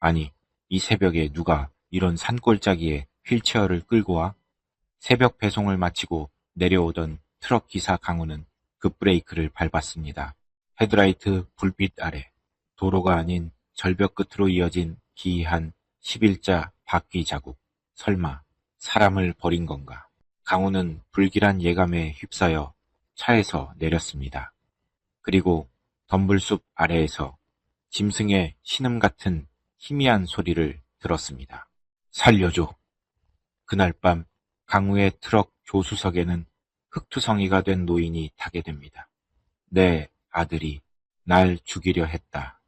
아니, 이 새벽에 누가 이런 산골짜기에 휠체어를 끌고 와? 새벽 배송을 마치고 내려오던 트럭 기사 강우는 급브레이크를 밟았습니다. 헤드라이트 불빛 아래 도로가 아닌 절벽 끝으로 이어진 기이한 11자 바퀴 자국. 설마 사람을 버린 건가? 강우는 불길한 예감에 휩싸여 차에서 내렸습니다. 그리고 덤불숲 아래에서 짐승의 신음 같은 희미한 소리를 들었습니다. 살려줘. 그날 밤 강우의 트럭 조수석에는 흑투성이가 된 노인이 타게 됩니다. 내 아들이 날 죽이려 했다.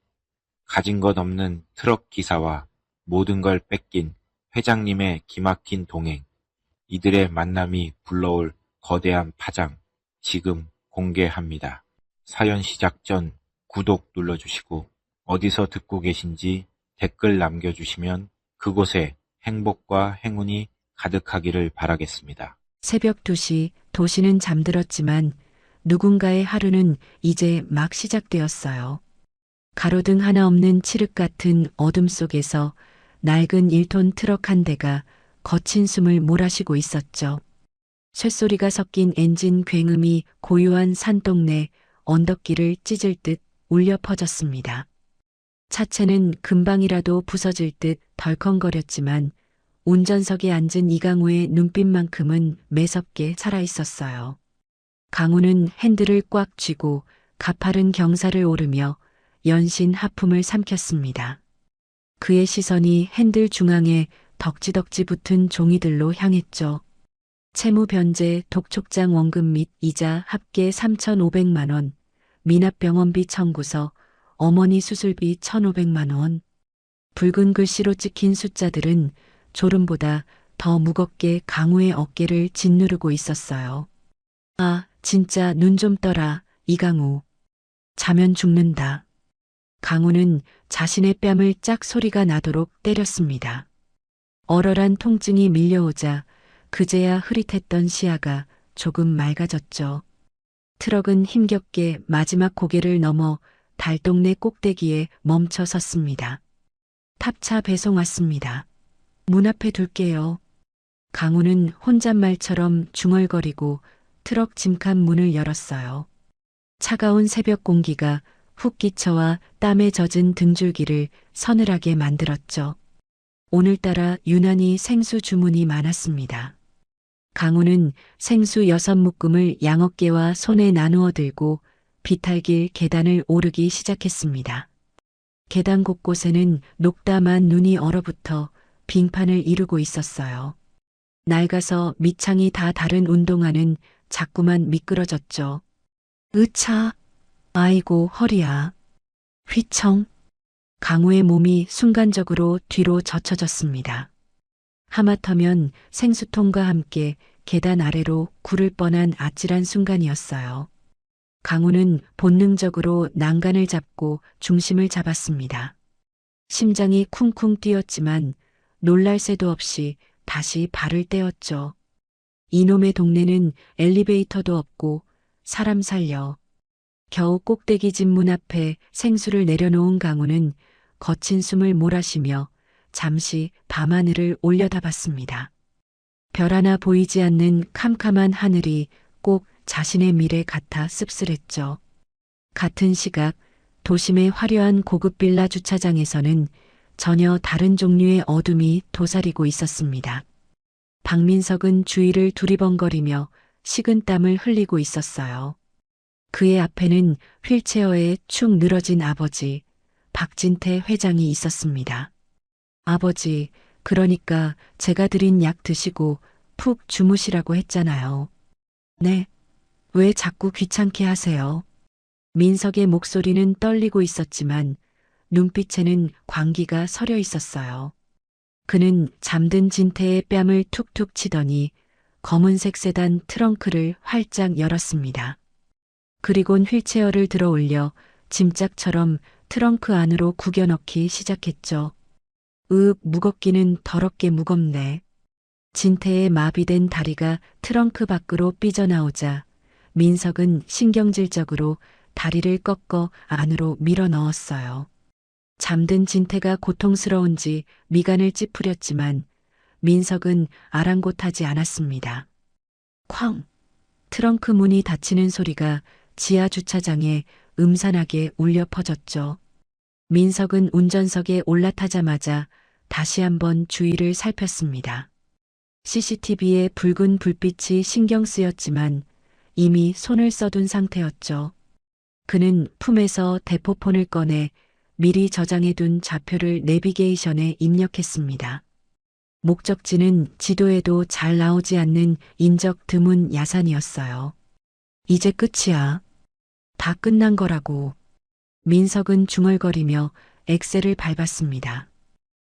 가진 것 없는 트럭 기사와 모든 걸 뺏긴 회장님의 기막힌 동행, 이들의 만남이 불러올 거대한 파장, 지금 공개합니다. 사연 시작 전 구독 눌러주시고 어디서 듣고 계신지 댓글 남겨주시면 그곳에 행복과 행운이 가득하기를 바라겠습니다. 새벽 2시 도시는 잠들었지만 누군가의 하루는 이제 막 시작되었어요. 가로등 하나 없는 칠흑 같은 어둠 속에서 낡은 1톤 트럭 한 대가 거친 숨을 몰아쉬고 있었죠. 쇳소리가 섞인 엔진 굉음이 고요한 산동네 언덕길을 찢을 듯 울려 퍼졌습니다. 차체는 금방이라도 부서질 듯 덜컹거렸지만 운전석에 앉은 이강우의 눈빛만큼은 매섭게 살아있었어요. 강우는 핸들을 꽉 쥐고 가파른 경사를 오르며 연신 하품을 삼켰습니다. 그의 시선이 핸들 중앙에 덕지덕지 붙은 종이들로 향했죠. 채무 변제, 독촉장 원금 및 이자 합계 3,500만 원, 미납병원비 청구서, 어머니 수술비 1,500만 원. 붉은 글씨로 찍힌 숫자들은 졸음보다 더 무겁게 강우의 어깨를 짓누르고 있었어요. 아, 진짜 눈 좀 떠라, 이강우. 자면 죽는다. 강우는 자신의 뺨을 짝 소리가 나도록 때렸습니다. 얼얼한 통증이 밀려오자 그제야 흐릿했던 시야가 조금 맑아졌죠. 트럭은 힘겹게 마지막 고개를 넘어 달동네 꼭대기에 멈춰 섰습니다. 탑차 배송 왔습니다. 문 앞에 둘게요. 강우는 혼잣말처럼 중얼거리고 트럭 짐칸 문을 열었어요. 차가운 새벽 공기가 훅 기쳐와 땀에 젖은 등줄기를 서늘하게 만들었죠. 오늘따라 유난히 생수 주문이 많았습니다. 강우는 생수 6묶음을 양어깨와 손에 나누어 들고 비탈길 계단을 오르기 시작했습니다. 계단 곳곳에는 녹담한 눈이 얼어붙어 빙판을 이루고 있었어요. 낡아서 밑창이 다 다른 운동화는 자꾸만 미끄러졌죠. 으차! 아이고 허리야. 휘청! 강우의 몸이 순간적으로 뒤로 젖혀졌습니다. 하마터면 생수통과 함께 계단 아래로 구를 뻔한 아찔한 순간이었어요. 강우는 본능적으로 난간을 잡고 중심을 잡았습니다. 심장이 쿵쿵 뛰었지만 놀랄 새도 없이 다시 발을 떼었죠. 이놈의 동네는 엘리베이터도 없고 사람 살려. 겨우 꼭대기 집 문 앞에 생수를 내려놓은 강우는 거친 숨을 몰아쉬며 잠시 밤하늘을 올려다봤습니다. 별 하나 보이지 않는 캄캄한 하늘이 꼭 자신의 미래 같아 씁쓸했죠. 같은 시각 도심의 화려한 고급 빌라 주차장에서는 전혀 다른 종류의 어둠이 도사리고 있었습니다. 박민석은 주위를 두리번거리며 식은땀을 흘리고 있었어요. 그의 앞에는 휠체어에 축 늘어진 아버지, 박진태 회장이 있었습니다. 아버지, 그러니까 제가 드린 약 드시고 푹 주무시라고 했잖아요. 네. 왜 자꾸 귀찮게 하세요? 민석의 목소리는 떨리고 있었지만 눈빛에는 광기가 서려 있었어요. 그는 잠든 진태의 뺨을 툭툭 치더니 검은색 세단 트렁크를 활짝 열었습니다. 그리곤 휠체어를 들어 올려 짐짝처럼 트렁크 안으로 구겨 넣기 시작했죠. 무겁기는 더럽게 무겁네. 진태의 마비된 다리가 트렁크 밖으로 삐져나오자 민석은 신경질적으로 다리를 꺾어 안으로 밀어 넣었어요. 잠든 진태가 고통스러운지 미간을 찌푸렸지만 민석은 아랑곳하지 않았습니다. 쾅! 트렁크 문이 닫히는 소리가 지하 주차장에 음산하게 울려 퍼졌죠. 민석은 운전석에 올라타자마자 다시 한번 주위를 살폈습니다. CCTV에 붉은 불빛이 신경 쓰였지만 이미 손을 써둔 상태였죠. 그는 품에서 대포폰을 꺼내 미리 저장해둔 좌표를 내비게이션에 입력했습니다. 목적지는 지도에도 잘 나오지 않는 인적 드문 야산이었어요. 이제 끝이야. 다 끝난 거라고. 민석은 중얼거리며 엑셀을 밟았습니다.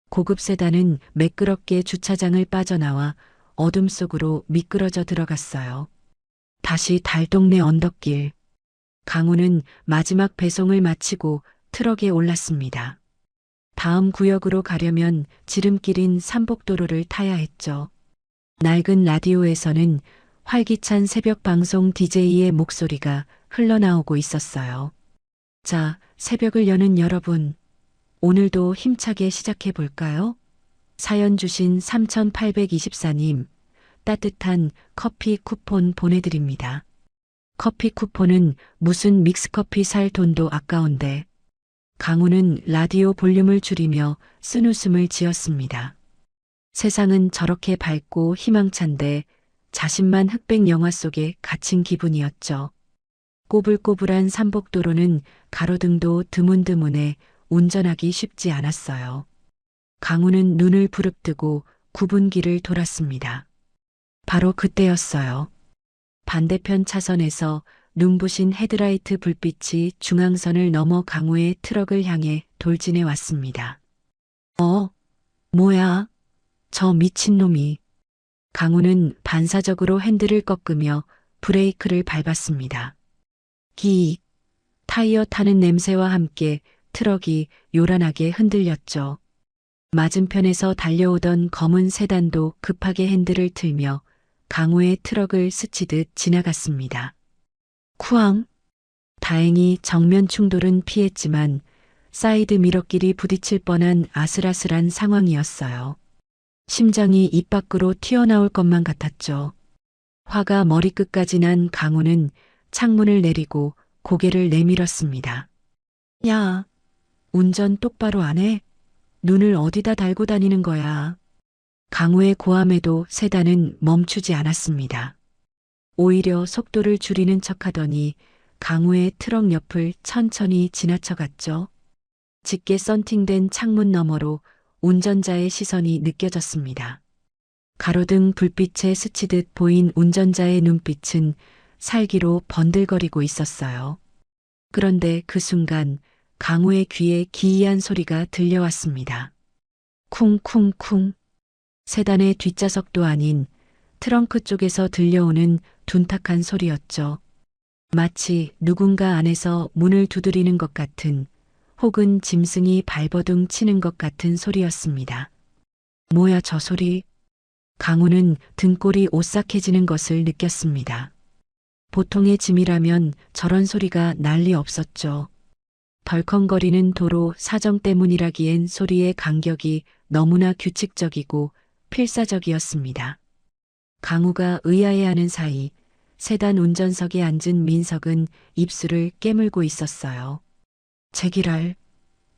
고급 세단은 매끄럽게 주차장을 빠져나와 어둠 속으로 미끄러져 들어갔어요. 다시 달동네 언덕길. 강우는 마지막 배송을 마치고 트럭에 올랐습니다. 다음 구역으로 가려면 지름길인 산복도로를 타야 했죠. 낡은 라디오에서는 활기찬 새벽 방송 DJ의 목소리가 흘러나오고 있었어요. 자, 새벽을 여는 여러분. 오늘도 힘차게 시작해 볼까요? 사연 주신 3824님, 따뜻한 커피 쿠폰 보내드립니다. 커피 쿠폰은 무슨 믹스커피 살 돈도 아까운데. 강우는 라디오 볼륨을 줄이며 쓴웃음을 지었습니다. 세상은 저렇게 밝고 희망찬데 자신만 흑백 영화 속에 갇힌 기분이었죠. 꼬불꼬불한 산복도로는 가로등도 드문드문해 운전하기 쉽지 않았어요. 강우는 눈을 부릅뜨고 굽은 길을 돌았습니다. 바로 그때였어요. 반대편 차선에서 눈부신 헤드라이트 불빛이 중앙선을 넘어 강우의 트럭을 향해 돌진해 왔습니다. 뭐야? 저 미친놈이. 강우는 반사적으로 핸들을 꺾으며 브레이크를 밟았습니다. 기익. 타이어 타는 냄새와 함께 트럭이 요란하게 흔들렸죠. 맞은편에서 달려오던 검은 세단도 급하게 핸들을 틀며 강우의 트럭을 스치듯 지나갔습니다. 쿠앙. 다행히 정면 충돌은 피했지만 사이드 미러끼리 부딪힐 뻔한 아슬아슬한 상황이었어요. 심장이 입 밖으로 튀어나올 것만 같았죠. 화가 머리끝까지 난 강우는 창문을 내리고 고개를 내밀었습니다. 야, 운전 똑바로 안 해? 눈을 어디다 달고 다니는 거야? 강우의 고함에도 세단은 멈추지 않았습니다. 오히려 속도를 줄이는 척하더니 강우의 트럭 옆을 천천히 지나쳐갔죠. 짙게 썬팅된 창문 너머로 운전자의 시선이 느껴졌습니다. 가로등 불빛에 스치듯 보인 운전자의 눈빛은 살기로 번들거리고 있었어요. 그런데 그 순간 강우의 귀에 기이한 소리가 들려왔습니다. 쿵쿵쿵. 세단의 뒷좌석도 아닌 트렁크 쪽에서 들려오는 둔탁한 소리였죠. 마치 누군가 안에서 문을 두드리는 것 같은, 혹은 짐승이 발버둥 치는 것 같은 소리였습니다. 뭐야 저 소리? 강우는 등골이 오싹해지는 것을 느꼈습니다. 보통의 짐이라면 저런 소리가 난리 없었죠. 덜컹거리는 도로 사정 때문이라기엔 소리의 간격이 너무나 규칙적이고 필사적이었습니다. 강우가 의아해하는 사이 세단 운전석에 앉은 민석은 입술을 깨물고 있었어요. 제기랄,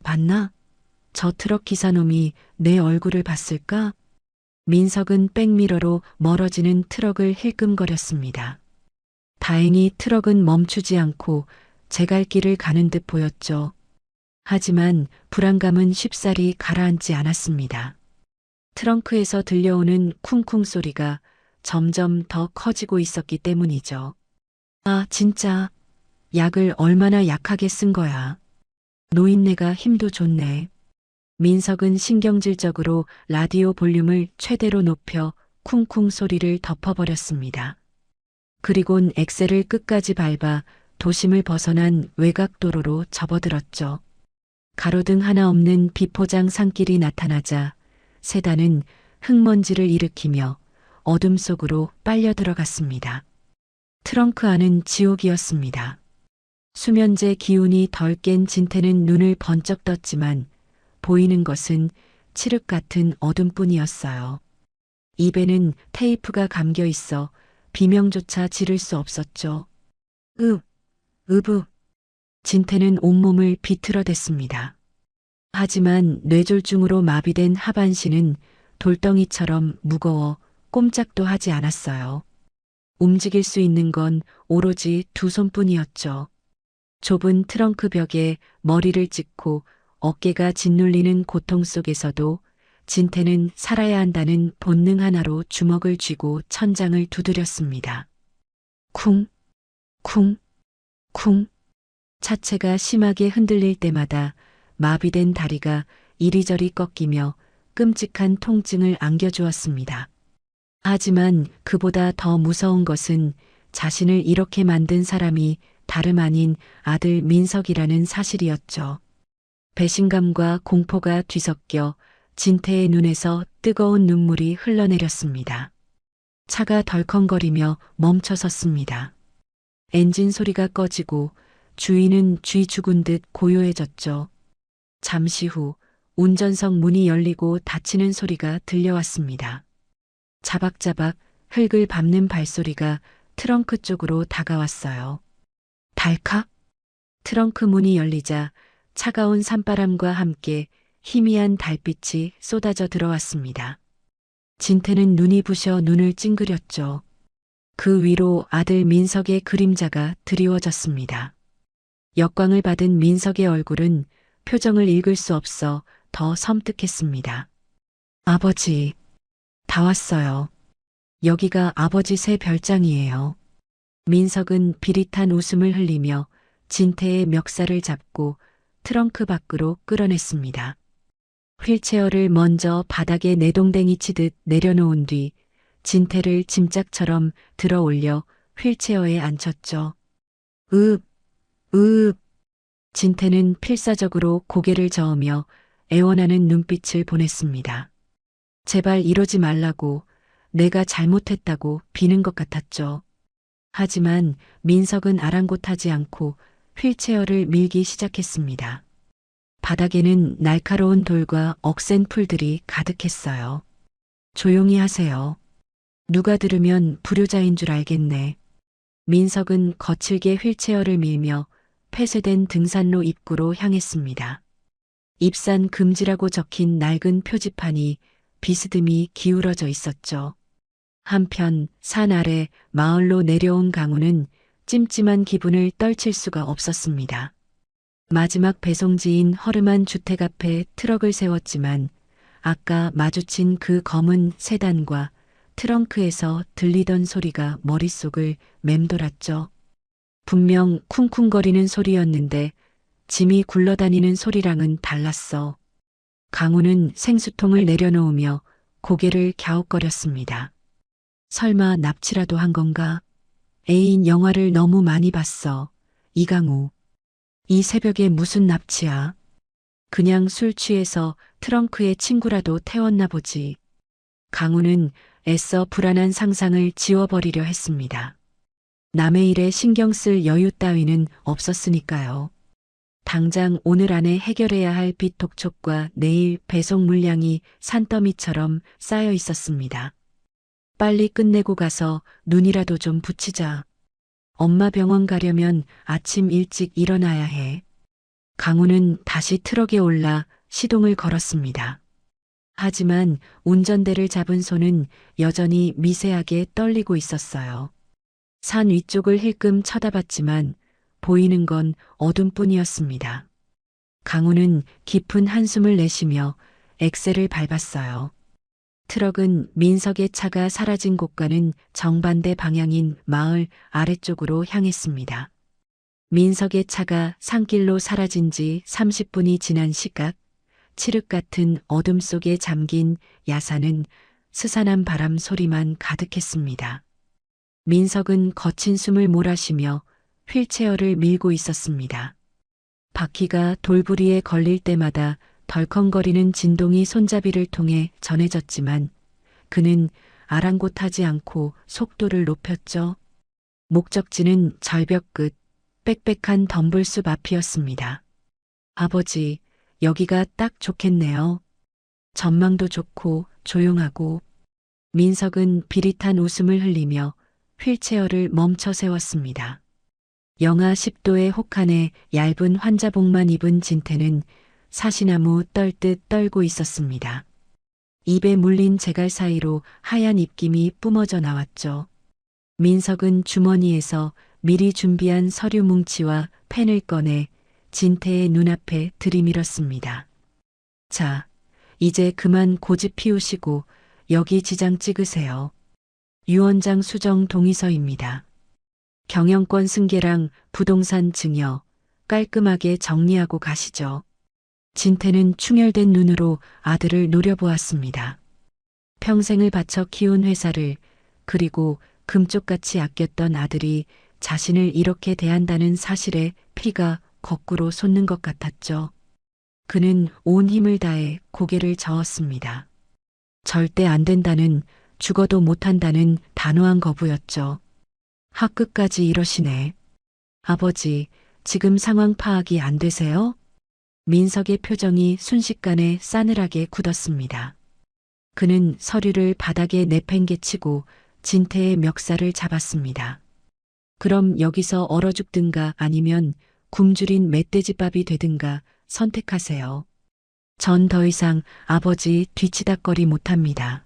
봤나? 저 트럭 기사놈이 내 얼굴을 봤을까? 민석은 백미러로 멀어지는 트럭을 힐끔거렸습니다. 다행히 트럭은 멈추지 않고 제 갈 길을 가는 듯 보였죠. 하지만 불안감은 쉽사리 가라앉지 않았습니다. 트렁크에서 들려오는 쿵쿵 소리가 점점 더 커지고 있었기 때문이죠. 아, 진짜 약을 얼마나 약하게 쓴 거야. 노인네가 힘도 좋네. 민석은 신경질적으로 라디오 볼륨을 최대로 높여 쿵쿵 소리를 덮어버렸습니다. 그리곤 엑셀을 끝까지 밟아 도심을 벗어난 외곽도로로 접어들었죠. 가로등 하나 없는 비포장 산길이 나타나자 세단은 흙먼지를 일으키며 어둠 속으로 빨려 들어갔습니다. 트렁크 안은 지옥이었습니다. 수면제 기운이 덜 깬 진태는 눈을 번쩍 떴지만 보이는 것은 칠흑 같은 어둠뿐이었어요. 입에는 테이프가 감겨 있어 비명조차 지를 수 없었죠. 으브. 진태는 온몸을 비틀어댔습니다. 하지만 뇌졸중으로 마비된 하반신은 돌덩이처럼 무거워 꼼짝도 하지 않았어요. 움직일 수 있는 건 오로지 두 손뿐이었죠. 좁은 트렁크 벽에 머리를 찍고 어깨가 짓눌리는 고통 속에서도 진태는 살아야 한다는 본능 하나로 주먹을 쥐고 천장을 두드렸습니다. 쿵, 쿵, 쿵. 차체가 심하게 흔들릴 때마다 마비된 다리가 이리저리 꺾이며 끔찍한 통증을 안겨주었습니다. 하지만 그보다 더 무서운 것은 자신을 이렇게 만든 사람이 다름 아닌 아들 민석이라는 사실이었죠. 배신감과 공포가 뒤섞여 진태의 눈에서 뜨거운 눈물이 흘러내렸습니다. 차가 덜컹거리며 멈춰섰습니다. 엔진 소리가 꺼지고 주인은 쥐 죽은 듯 고요해졌죠. 잠시 후 운전석 문이 열리고 닫히는 소리가 들려왔습니다. 자박자박 흙을 밟는 발소리가 트렁크 쪽으로 다가왔어요. 달칵! 트렁크 문이 열리자 차가운 산바람과 함께 희미한 달빛이 쏟아져 들어왔습니다. 진태는 눈이 부셔 눈을 찡그렸죠. 그 위로 아들 민석의 그림자가 드리워졌습니다. 역광을 받은 민석의 얼굴은 표정을 읽을 수 없어 더 섬뜩했습니다. 아버지, 다 왔어요. 여기가 아버지 새 별장이에요. 민석은 비릿한 웃음을 흘리며 진태의 멱살을 잡고 트렁크 밖으로 끌어냈습니다. 휠체어를 먼저 바닥에 내동댕이 치듯 내려놓은 뒤 진태를 짐짝처럼 들어 올려 휠체어에 앉혔죠. 으읍. 진태는 필사적으로 고개를 저으며 애원하는 눈빛을 보냈습니다. 제발 이러지 말라고, 내가 잘못했다고 비는 것 같았죠. 하지만 민석은 아랑곳하지 않고 휠체어를 밀기 시작했습니다. 바닥에는 날카로운 돌과 억센 풀들이 가득했어요. 조용히 하세요. 누가 들으면 불효자인 줄 알겠네. 민석은 거칠게 휠체어를 밀며 폐쇄된 등산로 입구로 향했습니다. 입산 금지라고 적힌 낡은 표지판이 비스듬히 기울어져 있었죠. 한편 산 아래 마을로 내려온 강우는 찜찜한 기분을 떨칠 수가 없었습니다. 마지막 배송지인 허름한 주택 앞에 트럭을 세웠지만 아까 마주친 그 검은 세단과 트렁크에서 들리던 소리가 머릿속을 맴돌았죠. 분명 쿵쿵거리는 소리였는데 짐이 굴러다니는 소리랑은 달랐어. 강우는 생수통을 내려놓으며 고개를 갸웃거렸습니다. 설마 납치라도 한 건가? 애인 영화를 너무 많이 봤어. 이강우. 이 새벽에 무슨 납치야? 그냥 술 취해서 트렁크에 친구라도 태웠나 보지. 강우는 애써 불안한 상상을 지워버리려 했습니다. 남의 일에 신경 쓸 여유 따위는 없었으니까요. 당장 오늘 안에 해결해야 할 빚 독촉과 내일 배송 물량이 산더미처럼 쌓여 있었습니다. 빨리 끝내고 가서 눈이라도 좀 붙이자. 엄마 병원 가려면 아침 일찍 일어나야 해. 강우는 다시 트럭에 올라 시동을 걸었습니다. 하지만 운전대를 잡은 손은 여전히 미세하게 떨리고 있었어요. 산 위쪽을 힐끔 쳐다봤지만 보이는 건 어둠뿐이었습니다. 강우는 깊은 한숨을 내쉬며 엑셀을 밟았어요. 트럭은 민석의 차가 사라진 곳과는 정반대 방향인 마을 아래쪽으로 향했습니다. 민석의 차가 산길로 사라진 지 30분이 지난 시각, 칠흑 같은 어둠 속에 잠긴 야산은 스산한 바람 소리만 가득했습니다. 민석은 거친 숨을 몰아쉬며 휠체어를 밀고 있었습니다. 바퀴가 돌부리에 걸릴 때마다 덜컹거리는 진동이 손잡이를 통해 전해졌지만 그는 아랑곳하지 않고 속도를 높였죠. 목적지는 절벽 끝 빽빽한 덤불숲 앞이었습니다. 아버지, 여기가 딱 좋겠네요. 전망도 좋고 조용하고. 민석은 비릿한 웃음을 흘리며 휠체어를 멈춰 세웠습니다. 영하 10도의 혹한에 얇은 환자복만 입은 진태는 사시나무 떨듯 떨고 있었습니다. 입에 물린 재갈 사이로 하얀 입김이 뿜어져 나왔죠. 민석은 주머니에서 미리 준비한 서류 뭉치와 펜을 꺼내 진태의 눈앞에 들이밀었습니다. 자, 이제 그만 고집 피우시고 여기 지장 찍으세요. 유원장 수정 동의서입니다. 경영권 승계랑 부동산 증여 깔끔하게 정리하고 가시죠. 진태는 충혈된 눈으로 아들을 노려보았습니다. 평생을 바쳐 키운 회사를, 그리고 금쪽같이 아꼈던 아들이 자신을 이렇게 대한다는 사실에 피가 거꾸로 솟는 것 같았죠. 그는 온 힘을 다해 고개를 저었습니다. 절대 안 된다는, 죽어도 못한다는 단호한 거부였죠. 학끝까지 이러시네. 아버지, 지금 상황 파악이 안 되세요? 민석의 표정이 순식간에 싸늘하게 굳었습니다. 그는 서류를 바닥에 내팽개치고 진태의 멱살을 잡았습니다. 그럼 여기서 얼어 죽든가 아니면 굶주린 멧돼지밥이 되든가 선택하세요. 전 더 이상 아버지 뒤치다꺼리 못합니다.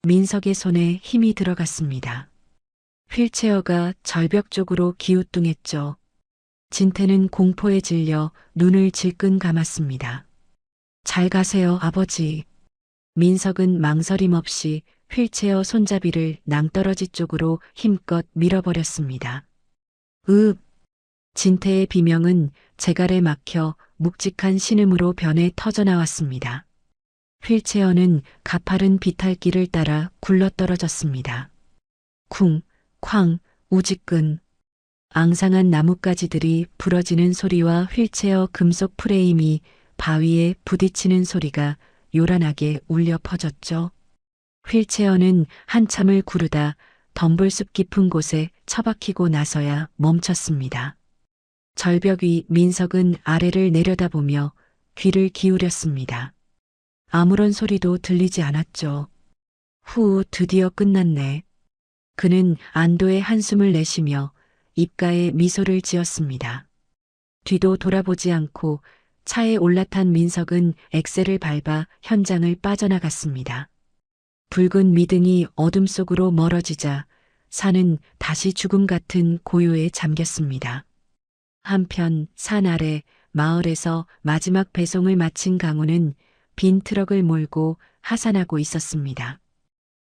민석의 손에 힘이 들어갔습니다. 휠체어가 절벽 쪽으로 기우뚱했죠. 진태는 공포에 질려 눈을 질끈 감았습니다. 잘 가세요, 아버지. 민석은 망설임 없이 휠체어 손잡이를 낭떠러지 쪽으로 힘껏 밀어버렸습니다. 읍! 진태의 비명은 재갈에 막혀 묵직한 신음으로 변해 터져나왔습니다. 휠체어는 가파른 비탈길을 따라 굴러떨어졌습니다. 쿵, 쾅, 우지끈. 앙상한 나뭇가지들이 부러지는 소리와 휠체어 금속 프레임이 바위에 부딪히는 소리가 요란하게 울려 퍼졌죠. 휠체어는 한참을 구르다 덤불숲 깊은 곳에 처박히고 나서야 멈췄습니다. 절벽 위 민석은 아래를 내려다보며 귀를 기울였습니다. 아무런 소리도 들리지 않았죠. 후, 드디어 끝났네. 그는 안도의 한숨을 내쉬며 입가에 미소를 지었습니다. 뒤도 돌아보지 않고 차에 올라탄 민석은 엑셀을 밟아 현장을 빠져나갔습니다. 붉은 미등이 어둠 속으로 멀어지자 산은 다시 죽음 같은 고요에 잠겼습니다. 한편 산 아래 마을에서 마지막 배송을 마친 강우는 빈 트럭을 몰고 하산하고 있었습니다.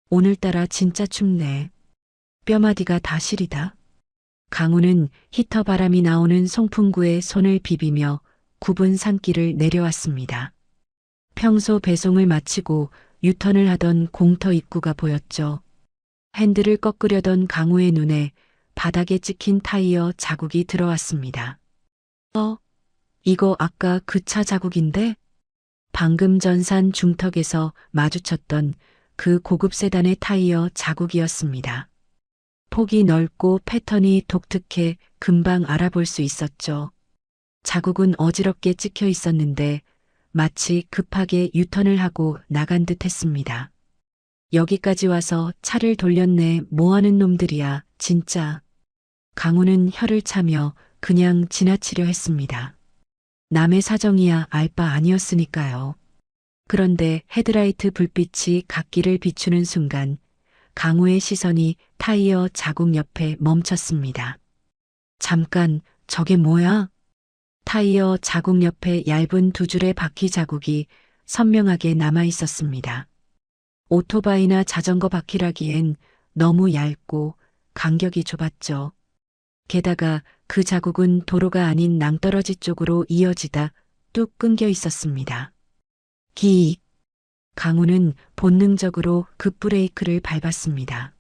오늘따라 진짜 춥네. 뼈마디가 다 시리다. 강우는 히터 바람이 나오는 송풍구에 손을 비비며 굽은 산길을 내려왔습니다. 평소 배송을 마치고 유턴을 하던 공터 입구가 보였죠. 핸들을 꺾으려던 강우의 눈에 바닥에 찍힌 타이어 자국이 들어왔습니다. 이거 아까 그 차 자국인데? 방금 전 산 중턱에서 마주쳤던 그 고급 세단의 타이어 자국이었습니다. 폭이 넓고 패턴이 독특해 금방 알아볼 수 있었죠. 자국은 어지럽게 찍혀 있었는데 마치 급하게 유턴을 하고 나간 듯 했습니다. 여기까지 와서 차를 돌렸네, 뭐하는 놈들이야, 진짜. 강우는 혀를 차며 그냥 지나치려 했습니다. 남의 사정이야 알 바 아니었으니까요. 그런데 헤드라이트 불빛이 갓길을 비추는 순간 강우의 시선이 타이어 자국 옆에 멈췄습니다. 잠깐, 저게 뭐야? 타이어 자국 옆에 얇은 두 줄의 바퀴 자국이 선명하게 남아 있었습니다. 오토바이나 자전거 바퀴라기엔 너무 얇고 간격이 좁았죠. 게다가 그 자국은 도로가 아닌 낭떠러지 쪽으로 이어지다 뚝 끊겨 있었습니다. 기익. 강우는 본능적으로 급브레이크를 밟았습니다.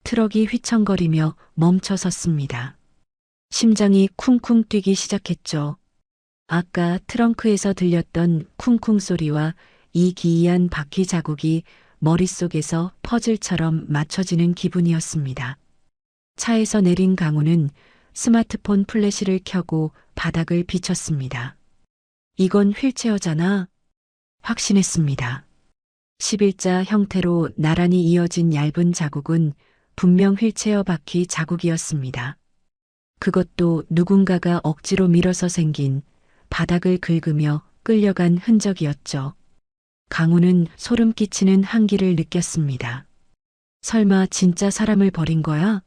트럭이 휘청거리며 멈춰 섰습니다. 심장이 쿵쿵 뛰기 시작했죠. 아까 트렁크에서 들렸던 쿵쿵 소리와 이 기이한 바퀴 자국이 머릿속에서 퍼즐처럼 맞춰지는 기분이었습니다. 차에서 내린 강우는 스마트폰 플래시를 켜고 바닥을 비췄습니다. 이건 휠체어잖아. 확신했습니다. 11자 형태로 나란히 이어진 얇은 자국은 분명 휠체어 바퀴 자국이었습니다. 그것도 누군가가 억지로 밀어서 생긴 바닥을 긁으며 끌려간 흔적이었죠. 강우는 소름 끼치는 한기를 느꼈습니다. 설마 진짜 사람을 버린 거야?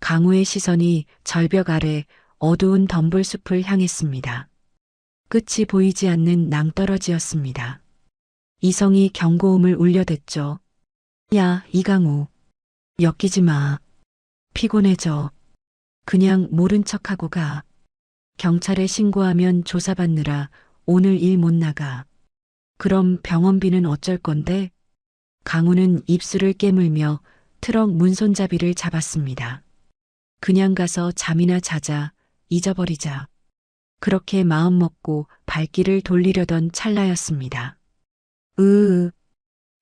강우의 시선이 절벽 아래 어두운 덤불숲을 향했습니다. 끝이 보이지 않는 낭떠러지였습니다. 이성이 경고음을 울려댔죠. 야, 이강우. 엮이지 마. 피곤해져. 그냥 모른 척하고 가. 경찰에 신고하면 조사받느라 오늘 일 못 나가. 그럼 병원비는 어쩔 건데? 강우는 입술을 깨물며 트럭 문손잡이를 잡았습니다. 그냥 가서 잠이나 자자, 잊어버리자. 그렇게 마음먹고 발길을 돌리려던 찰나였습니다. 으으,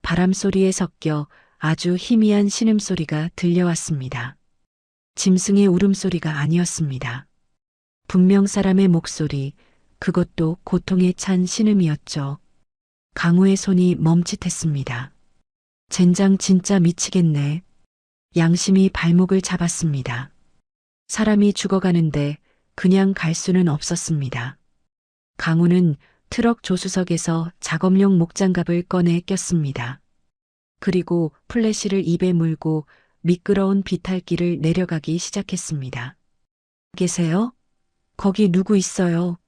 바람소리에 섞여 아주 희미한 신음소리가 들려왔습니다. 짐승의 울음소리가 아니었습니다. 분명 사람의 목소리, 그것도 고통에 찬 신음이었죠. 강우의 손이 멈칫했습니다. 젠장 진짜 미치겠네. 양심이 발목을 잡았습니다. 사람이 죽어가는데 그냥 갈 수는 없었습니다. 강우는 트럭 조수석에서 작업용 목장갑을 꺼내 꼈습니다. 그리고 플래시를 입에 물고 미끄러운 비탈길을 내려가기 시작했습니다. 계세요? 거기 누구 있어요?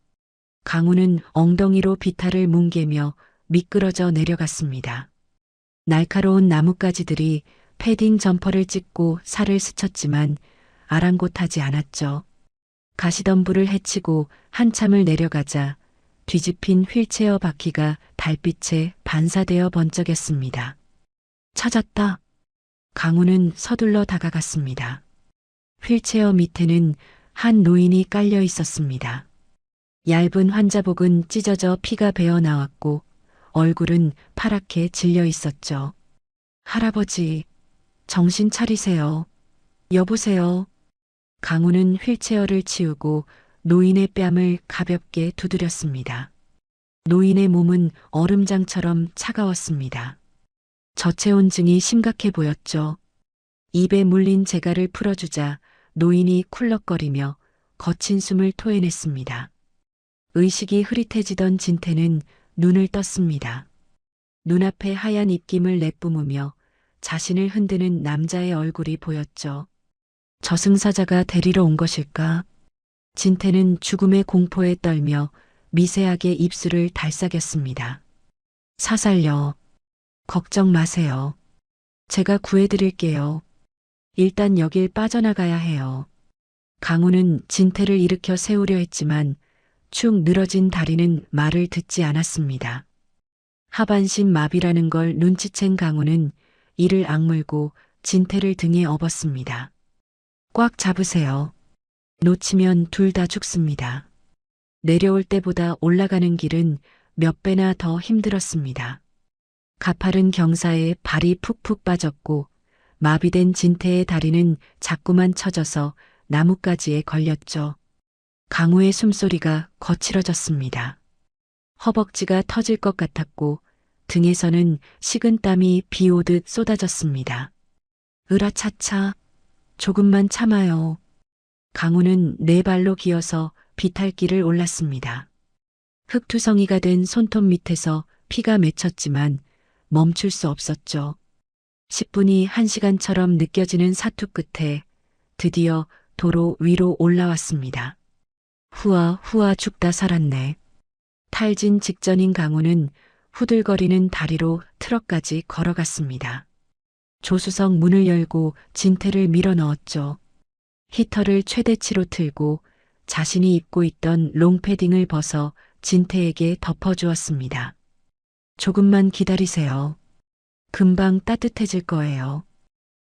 강우는 엉덩이로 비탈을 뭉개며 미끄러져 내려갔습니다. 날카로운 나뭇가지들이 패딩 점퍼를 찢고 살을 스쳤지만 아랑곳하지 않았죠. 가시덤불을 헤치고 한참을 내려가자 뒤집힌 휠체어 바퀴가 달빛에 반사되어 번쩍였습니다. 찾았다. 강우는 서둘러 다가갔습니다. 휠체어 밑에는 한 노인이 깔려 있었습니다. 얇은 환자복은 찢어져 피가 배어 나왔고 얼굴은 파랗게 질려 있었죠. 할아버지, 정신 차리세요. 여보세요. 강우는 휠체어를 치우고 노인의 뺨을 가볍게 두드렸습니다. 노인의 몸은 얼음장처럼 차가웠습니다. 저체온증이 심각해 보였죠. 입에 물린 재갈을 풀어주자 노인이 쿨럭거리며 거친 숨을 토해냈습니다. 의식이 흐릿해지던 진태는 눈을 떴습니다. 눈앞에 하얀 입김을 내뿜으며 자신을 흔드는 남자의 얼굴이 보였죠. 저승사자가 데리러 온 것일까? 진태는 죽음의 공포에 떨며 미세하게 입술을 달싹였습니다. 사살요. 걱정 마세요. 제가 구해드릴게요. 일단 여길 빠져나가야 해요. 강우는 진태를 일으켜 세우려 했지만 축 늘어진 다리는 말을 듣지 않았습니다. 하반신 마비라는 걸 눈치챈 강우는 이를 악물고 진태를 등에 업었습니다. 꽉 잡으세요. 놓치면 둘 다 죽습니다. 내려올 때보다 올라가는 길은 몇 배나 더 힘들었습니다. 가파른 경사에 발이 푹푹 빠졌고 마비된 진태의 다리는 자꾸만 처져서 나뭇가지에 걸렸죠. 강우의 숨소리가 거칠어졌습니다. 허벅지가 터질 것 같았고 등에서는 식은땀이 비 오듯 쏟아졌습니다. 으라차차, 조금만 참아요. 강우는 네 발로 기어서 비탈길을 올랐습니다. 흙투성이가 된 손톱 밑에서 피가 맺혔지만 멈출 수 없었죠. 10분이 1시간처럼 느껴지는 사투 끝에 드디어 도로 위로 올라왔습니다. 후아 후아 죽다 살았네. 탈진 직전인 강우는 후들거리는 다리로 트럭까지 걸어갔습니다. 조수석 문을 열고 진태를 밀어 넣었죠. 히터를 최대치로 틀고 자신이 입고 있던 롱패딩을 벗어 진태에게 덮어주었습니다. 조금만 기다리세요. 금방 따뜻해질 거예요.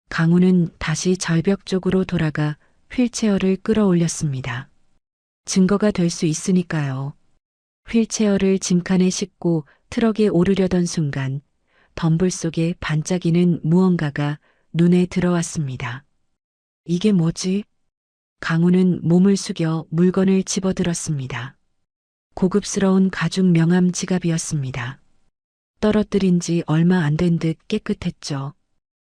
강우는 다시 절벽 쪽으로 돌아가 휠체어를 끌어올렸습니다. 증거가 될 수 있으니까요. 휠체어를 짐칸에 싣고 트럭에 오르려던 순간 덤불 속에 반짝이는 무언가가 눈에 들어왔습니다. 이게 뭐지? 강우는 몸을 숙여 물건을 집어들었습니다. 고급스러운 가죽 명함 지갑이었습니다. 떨어뜨린 지 얼마 안 된 듯 깨끗했죠.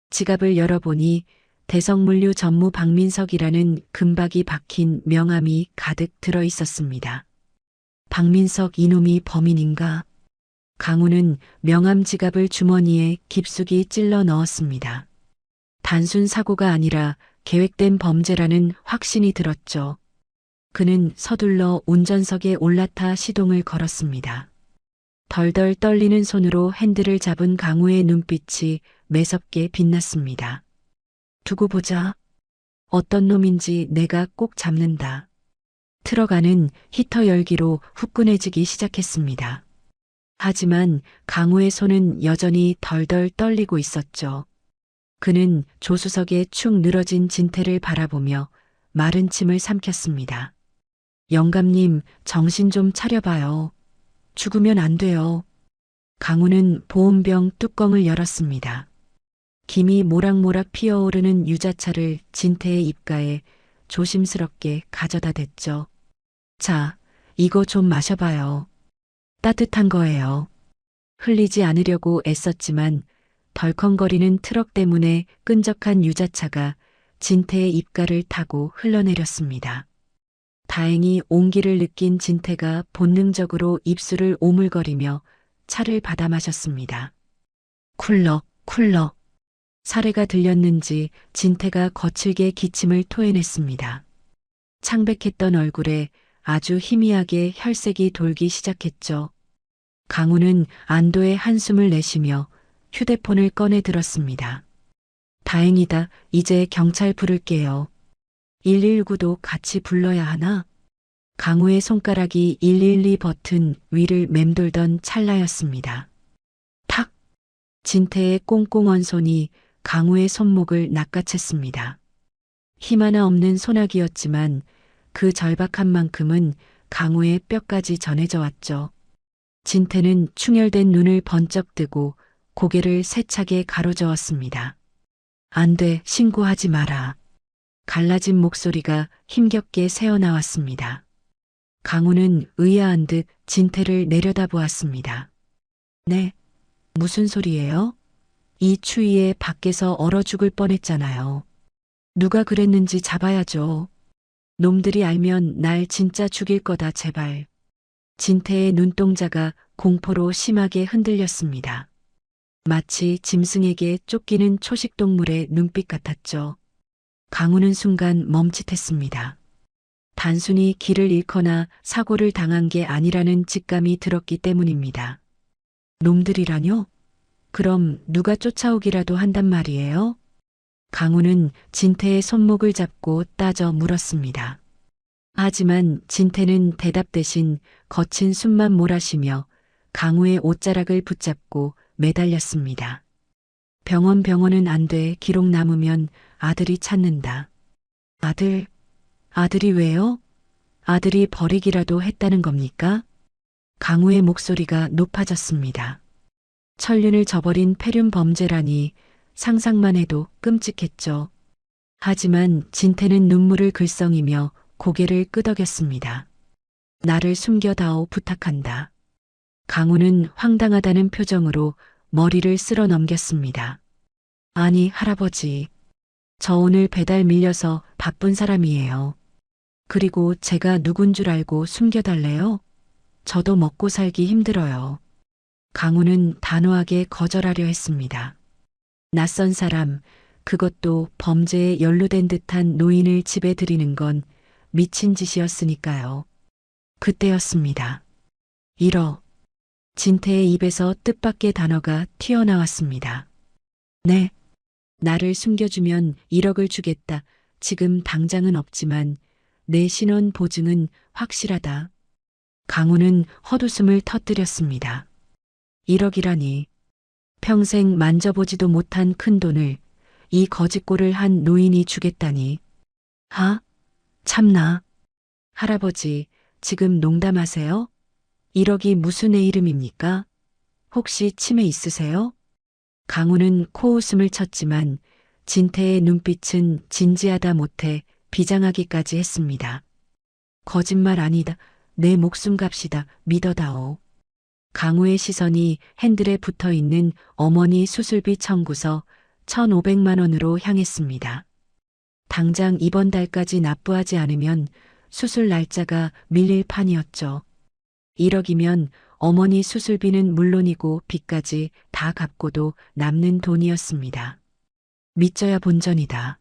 지갑을 열어보니 대성물류 전무 박민석이라는 금박이 박힌 명함이 가득 들어 있었습니다. 박민석 이놈이 범인인가? 강우는 명함 지갑을 주머니에 깊숙이 찔러 넣었습니다. 단순 사고가 아니라 계획된 범죄라는 확신이 들었죠. 그는 서둘러 운전석에 올라타 시동을 걸었습니다. 덜덜 떨리는 손으로 핸들을 잡은 강우의 눈빛이 매섭게 빛났습니다. 두고 보자. 어떤 놈인지 내가 꼭 잡는다. 트럭 안은 히터 열기로 후끈해지기 시작했습니다. 하지만 강우의 손은 여전히 덜덜 떨리고 있었죠. 그는 조수석에 축 늘어진 진태를 바라보며 마른 침을 삼켰습니다. 영감님, 정신 좀 차려봐요. 죽으면 안 돼요. 강우는 보온병 뚜껑을 열었습니다. 김이 모락모락 피어오르는 유자차를 진태의 입가에 조심스럽게 가져다 댔죠. 자, 이거 좀 마셔봐요. 따뜻한 거예요. 흘리지 않으려고 애썼지만 덜컹거리는 트럭 때문에 끈적한 유자차가 진태의 입가를 타고 흘러내렸습니다. 다행히 온기를 느낀 진태가 본능적으로 입술을 오물거리며 차를 받아 마셨습니다. 쿨럭, 쿨럭. 사례가 들렸는지 진태가 거칠게 기침을 토해냈습니다. 창백했던 얼굴에 아주 희미하게 혈색이 돌기 시작했죠. 강우는 안도의 한숨을 내쉬며 휴대폰을 꺼내 들었습니다. 다행이다. 이제 경찰 부를게요. 119도 같이 불러야 하나? 강우의 손가락이 112 버튼 위를 맴돌던 찰나였습니다. 탁! 진태의 꽁꽁 언 손이 강우의 손목을 낚아챘습니다. 힘 하나 없는 소나기였지만 그 절박한 만큼은 강우의 뼈까지 전해져 왔죠. 진태는 충혈된 눈을 번쩍 뜨고 고개를 세차게 가로저었습니다. 안 돼, 신고하지 마라. 갈라진 목소리가 힘겹게 새어나왔습니다. 강우는 의아한 듯 진태를 내려다보았습니다. 네, 무슨 소리예요? 이 추위에 밖에서 얼어 죽을 뻔했잖아요. 누가 그랬는지 잡아야죠. 놈들이 알면 날 진짜 죽일 거다, 제발. 진태의 눈동자가 공포로 심하게 흔들렸습니다. 마치 짐승에게 쫓기는 초식동물의 눈빛 같았죠. 강우는 순간 멈칫했습니다. 단순히 길을 잃거나 사고를 당한 게 아니라는 직감이 들었기 때문입니다. 놈들이라뇨? 그럼 누가 쫓아오기라도 한단 말이에요? 강우는 진태의 손목을 잡고 따져 물었습니다. 하지만 진태는 대답 대신 거친 숨만 몰아쉬며 강우의 옷자락을 붙잡고 매달렸습니다. 병원은 안 돼. 기록 남으면 아들이 찾는다. 아들이 왜요? 아들이 버리기라도 했다는 겁니까? 강우의 목소리가 높아졌습니다. 천륜을 저버린 폐륜 범죄라니 상상만 해도 끔찍했죠. 하지만 진태는 눈물을 글썽이며 고개를 끄덕였습니다. 나를 숨겨다오, 부탁한다. 강우는 황당하다는 표정으로 머리를 쓸어 넘겼습니다. 아니, 할아버지. 저 오늘 배달 밀려서 바쁜 사람이에요. 그리고 제가 누군 줄 알고 숨겨달래요? 저도 먹고 살기 힘들어요. 강우는 단호하게 거절하려 했습니다. 낯선 사람, 그것도 범죄에 연루된 듯한 노인을 집에 들이는 건 미친 짓이었으니까요. 그때였습니다. 1억. 진태의 입에서 뜻밖의 단어가 튀어나왔습니다. 네. 나를 숨겨주면 1억을 주겠다. 지금 당장은 없지만 내 신원 보증은 확실하다. 강우는 헛웃음을 터뜨렸습니다. 1억이라니. 평생 만져보지도 못한 큰 돈을 이 거짓골을 한 노인이 주겠다니. 참나. 할아버지, 지금 농담하세요? 1억이 무슨 애 이름입니까? 혹시 치매 있으세요? 강우는 코웃음을 쳤지만 진태의 눈빛은 진지하다 못해 비장하기까지 했습니다. 거짓말 아니다. 내 목숨값이다. 믿어다오. 강우의 시선이 핸들에 붙어 있는 어머니 수술비 청구서 1,500만 원으로 향했습니다. 당장 이번 달까지 납부하지 않으면 수술 날짜가 밀릴 판이었죠. 1억이면 어머니 수술비는 물론이고 빚까지 다 갚고도 남는 돈이었습니다. 믿져야 본전이다.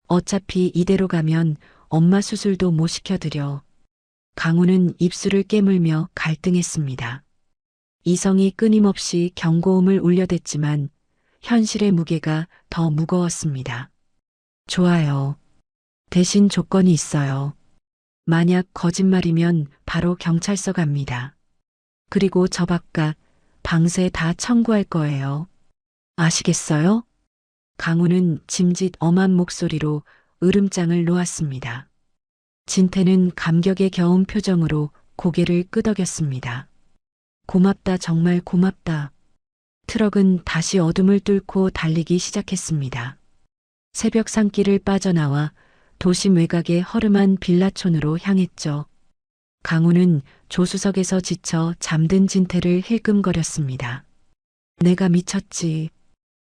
어차피 이대로 가면 엄마 수술도 못 시켜드려. 강우는 입술을 깨물며 갈등했습니다. 이성이 끊임없이 경고음을 울려댔지만 현실의 무게가 더 무거웠습니다. 좋아요. 대신 조건이 있어요. 만약 거짓말이면 바로 경찰서 갑니다. 그리고 저 바깥 방세 다 청구할 거예요. 아시겠어요? 강우는 짐짓 엄한 목소리로 으름장을 놓았습니다. 진태는 감격에 겨운 표정으로 고개를 끄덕였습니다. 고맙다, 정말 고맙다. 트럭은 다시 어둠을 뚫고 달리기 시작했습니다. 새벽 산길을 빠져나와 도심 외곽의 허름한 빌라촌으로 향했죠. 강우는 조수석에서 지쳐 잠든 진태를 힐끔거렸습니다. 내가 미쳤지.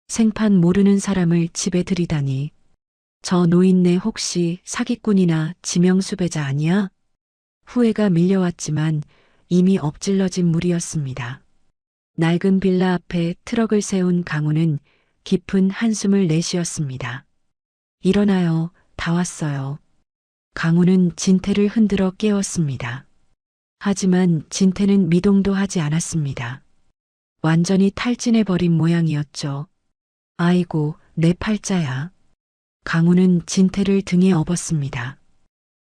생판 모르는 사람을 집에 들이다니. 저 노인네 혹시 사기꾼이나 지명수배자 아니야? 후회가 밀려왔지만 이미 엎질러진 물이었습니다. 낡은 빌라 앞에 트럭을 세운 강우는 깊은 한숨을 내쉬었습니다. 일어나요. 다 왔어요. 강우는 진태를 흔들어 깨웠습니다. 하지만 진태는 미동도 하지 않았습니다. 완전히 탈진해버린 모양이었죠. 아이고, 내 팔자야. 강우는 진태를 등에 업었습니다.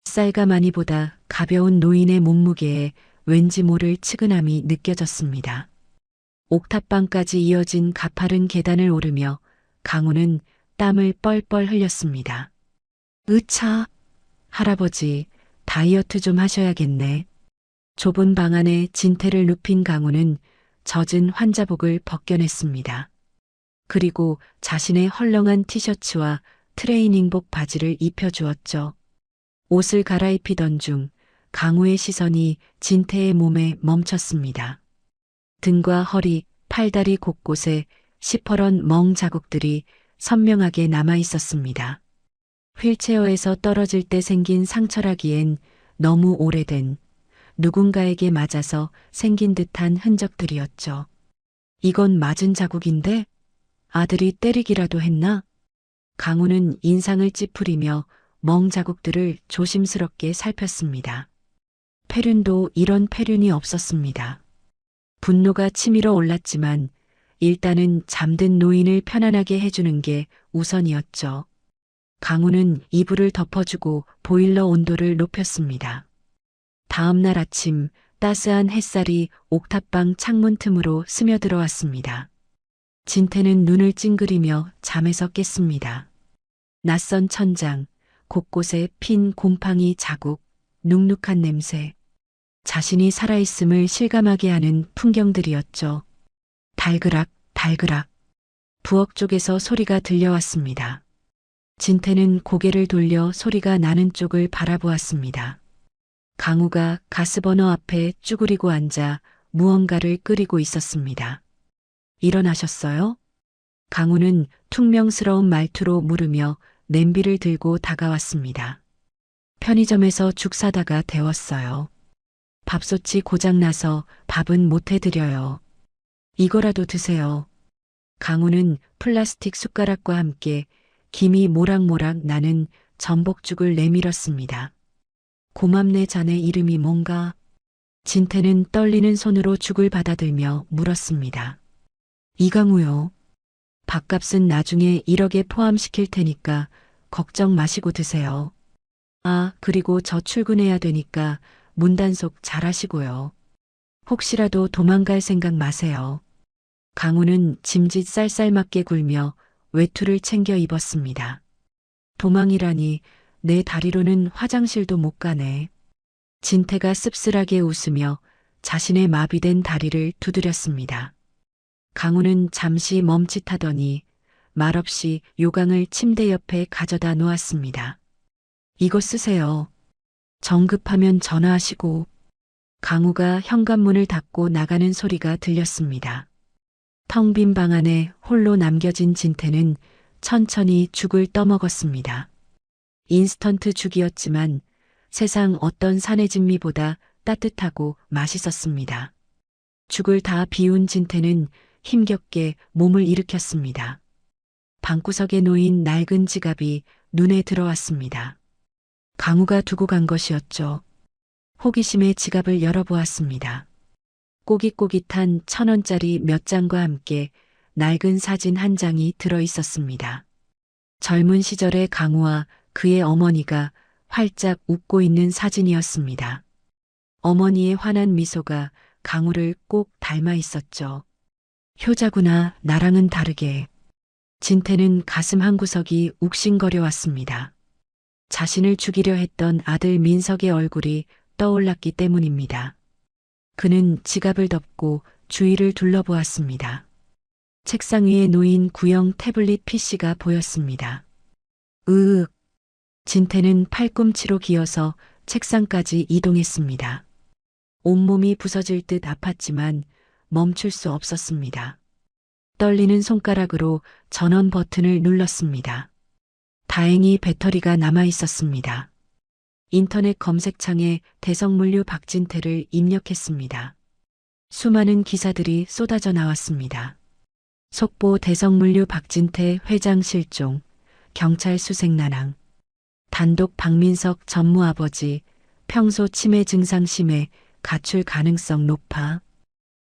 쌀가마니보다 가벼운 노인의 몸무게에 왠지 모를 측은함이 느껴졌습니다. 옥탑방까지 이어진 가파른 계단을 오르며 강우는 땀을 뻘뻘 흘렸습니다. 으차! 할아버지, 다이어트 좀 하셔야겠네. 좁은 방 안에 진태를 눕힌 강우는 젖은 환자복을 벗겨냈습니다. 그리고 자신의 헐렁한 티셔츠와 트레이닝복 바지를 입혀주었죠. 옷을 갈아입히던 중 강우의 시선이 진태의 몸에 멈췄습니다. 등과 허리, 팔다리 곳곳에 시퍼런 멍 자국들이 선명하게 남아 있었습니다. 휠체어에서 떨어질 때 생긴 상처라기엔 너무 오래된, 누군가에게 맞아서 생긴 듯한 흔적들이었죠. 이건 맞은 자국인데? 아들이 때리기라도 했나? 강우는 인상을 찌푸리며 멍 자국들을 조심스럽게 살폈습니다. 폐륜도 이런 폐륜이 없었습니다. 분노가 치밀어 올랐지만 일단은 잠든 노인을 편안하게 해주는 게 우선이었죠. 강우는 이불을 덮어주고 보일러 온도를 높였습니다. 다음 날 아침 따스한 햇살이 옥탑방 창문 틈으로 스며들어왔습니다. 진태는 눈을 찡그리며 잠에서 깼습니다. 낯선 천장, 곳곳에 핀 곰팡이 자국, 눅눅한 냄새. 자신이 살아있음을 실감하게 하는 풍경들이었죠. 달그락, 달그락. 부엌 쪽에서 소리가 들려왔습니다. 진태는 고개를 돌려 소리가 나는 쪽을 바라보았습니다. 강우가 가스버너 앞에 쭈그리고 앉아 무언가를 끓이고 있었습니다. 일어나셨어요? 강우는 퉁명스러운 말투로 물으며 냄비를 들고 다가왔습니다. 편의점에서 죽 사다가 데웠어요. 밥솥이 고장나서 밥은 못 해드려요. 이거라도 드세요. 강우는 플라스틱 숟가락과 함께 김이 모락모락 나는 전복죽을 내밀었습니다. 고맙네, 자네 이름이 뭔가? 진태는 떨리는 손으로 죽을 받아들며 물었습니다. 이강우요. 밥값은 나중에 1억에 포함시킬 테니까 걱정 마시고 드세요. 아, 그리고 저 출근해야 되니까 문단속 잘하시고요. 혹시라도 도망갈 생각 마세요. 강우는 짐짓 쌀쌀맞게 굴며 외투를 챙겨 입었습니다. 도망이라니 내 다리로는 화장실도 못 가네. 진태가 씁쓸하게 웃으며 자신의 마비된 다리를 두드렸습니다. 강우는 잠시 멈칫하더니 말없이 요강을 침대 옆에 가져다 놓았습니다. 이거 쓰세요. 정급하면 전화하시고. 강우가 현관문을 닫고 나가는 소리가 들렸습니다. 텅 빈 방 안에 홀로 남겨진 진태는 천천히 죽을 떠먹었습니다. 인스턴트 죽이었지만 세상 어떤 산의 진미보다 따뜻하고 맛있었습니다. 죽을 다 비운 진태는 힘겹게 몸을 일으켰습니다. 방구석에 놓인 낡은 지갑이 눈에 들어왔습니다. 강우가 두고 간 것이었죠. 호기심에 지갑을 열어보았습니다. 꼬깃꼬깃한 1,000원짜리 몇 장과 함께 낡은 사진 한 장이 들어 있었습니다. 젊은 시절의 강우와 그의 어머니가 활짝 웃고 있는 사진이었습니다. 어머니의 환한 미소가 강우를 꼭 닮아 있었죠. 효자구나, 나랑은 다르게. 진태는 가슴 한구석이 욱신거려 왔습니다. 자신을 죽이려 했던 아들 민석의 얼굴이 떠올랐기 때문입니다. 그는 지갑을 덮고 주위를 둘러보았습니다. 책상 위에 놓인 구형 태블릿 PC가 보였습니다. 으윽. 진태는 팔꿈치로 기어서 책상까지 이동했습니다. 온몸이 부서질 듯 아팠지만 멈출 수 없었습니다. 떨리는 손가락으로 전원 버튼을 눌렀습니다. 다행히 배터리가 남아 있었습니다. 인터넷 검색창에 대성물류 박진태를 입력했습니다. 수많은 기사들이 쏟아져 나왔습니다. 속보 대성물류 박진태 회장 실종, 경찰 수색 난항, 단독 박민석 전무 아버지, 평소 치매 증상 심해, 가출 가능성 높아,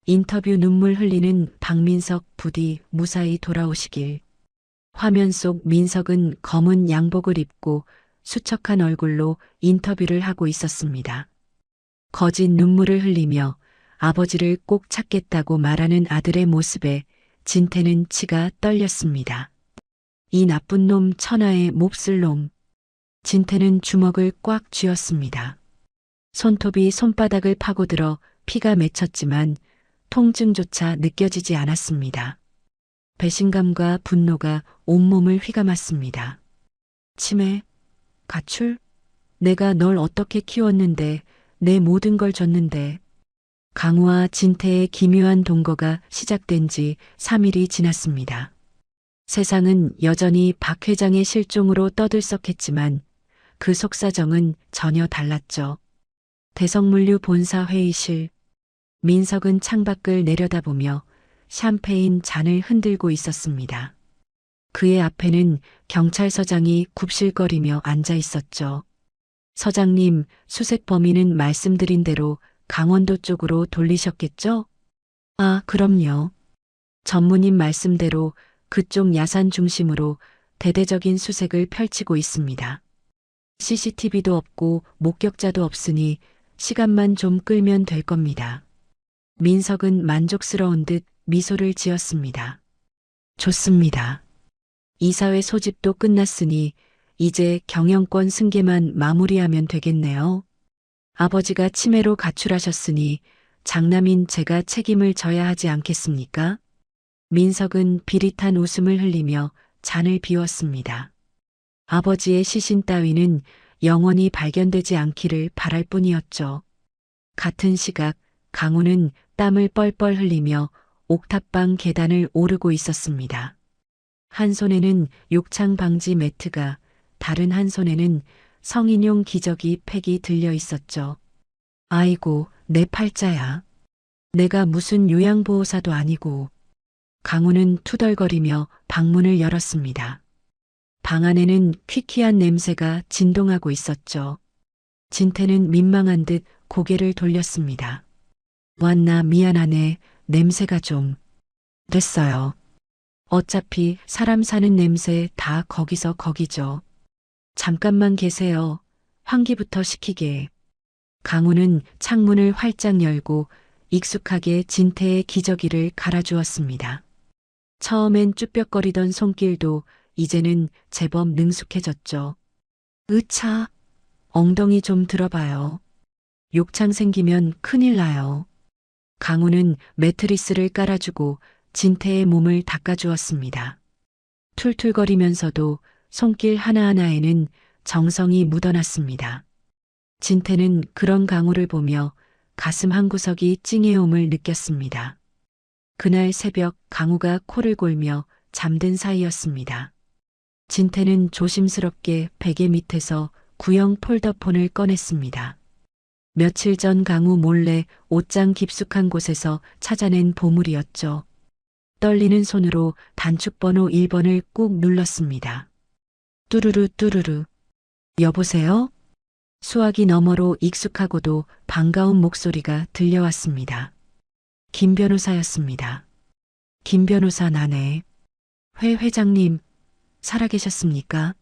인터뷰 눈물 흘리는 박민석 부디 무사히 돌아오시길. 화면 속 민석은 검은 양복을 입고 수척한 얼굴로 인터뷰를 하고 있었습니다. 거짓 눈물을 흘리며 아버지를 꼭 찾겠다고 말하는 아들의 모습에 진태는 치가 떨렸습니다. 이 나쁜 놈 천하의 몹쓸 놈. 진태는 주먹을 꽉 쥐었습니다. 손톱이 손바닥을 파고들어 피가 맺혔지만 통증조차 느껴지지 않았습니다. 배신감과 분노가 온몸을 휘감았습니다. 치매, 가출? 내가 널 어떻게 키웠는데, 내 모든 걸 줬는데. 강우와 진태의 기묘한 동거가 시작된 지 3일이 지났습니다. 세상은 여전히 박 회장의 실종으로 떠들썩했지만 그 속사정은 전혀 달랐죠. 대성물류 본사 회의실. 민석은 창밖을 내려다보며 샴페인 잔을 흔들고 있었습니다. 그의 앞에는 경찰서장이 굽실거리며 앉아 있었죠. 서장님, 수색 범인은 말씀드린 대로 강원도 쪽으로 돌리셨겠죠? 아, 그럼요. 전무님 말씀대로 그쪽 야산 중심으로 대대적인 수색을 펼치고 있습니다. CCTV도 없고 목격자도 없으니 시간만 좀 끌면 될 겁니다. 민석은 만족스러운 듯 미소를 지었습니다. 좋습니다. 이사회 소집도 끝났으니 이제 경영권 승계만 마무리하면 되겠네요. 아버지가 치매로 가출하셨으니 장남인 제가 책임을 져야 하지 않겠습니까? 민석은 비릿한 웃음을 흘리며 잔을 비웠습니다. 아버지의 시신 따위는 영원히 발견되지 않기를 바랄 뿐이었죠. 같은 시각 강우는 땀을 뻘뻘 흘리며 옥탑방 계단을 오르고 있었습니다. 한 손에는 욕창 방지 매트가, 다른 한 손에는 성인용 기저귀 팩이 들려 있었죠. 아이고, 내 팔자야. 내가 무슨 요양보호사도 아니고. 강우는 투덜거리며 방문을 열었습니다. 방 안에는 퀴퀴한 냄새가 진동하고 있었죠. 진태는 민망한 듯 고개를 돌렸습니다. 왔나 미안하네. 냄새가 좀. 됐어요. 어차피 사람 사는 냄새 다 거기서 거기죠. 잠깐만 계세요. 환기부터 시키게. 강우는 창문을 활짝 열고 익숙하게 진태의 기저귀를 갈아주었습니다. 처음엔 쭈뼛거리던 손길도 이제는 제법 능숙해졌죠. 으차, 엉덩이 좀 들어봐요. 욕창 생기면 큰일 나요. 강우는 매트리스를 깔아주고 진태의 몸을 닦아주었습니다. 툴툴거리면서도 손길 하나하나에는 정성이 묻어났습니다. 진태는 그런 강우를 보며 가슴 한구석이 찡해옴을 느꼈습니다. 그날 새벽 강우가 코를 골며 잠든 사이였습니다. 진태는 조심스럽게 베개 밑에서 구형 폴더폰을 꺼냈습니다. 며칠 전 강우 몰래 옷장 깊숙한 곳에서 찾아낸 보물이었죠. 떨리는 손으로 단축번호 1번을 꾹 눌렀습니다. 뚜루루 뚜루루. 여보세요? 수화기 너머로 익숙하고도 반가운 목소리가 들려왔습니다. 김 변호사였습니다. 김 변호사 나네. 회 회장님, 살아계셨습니까?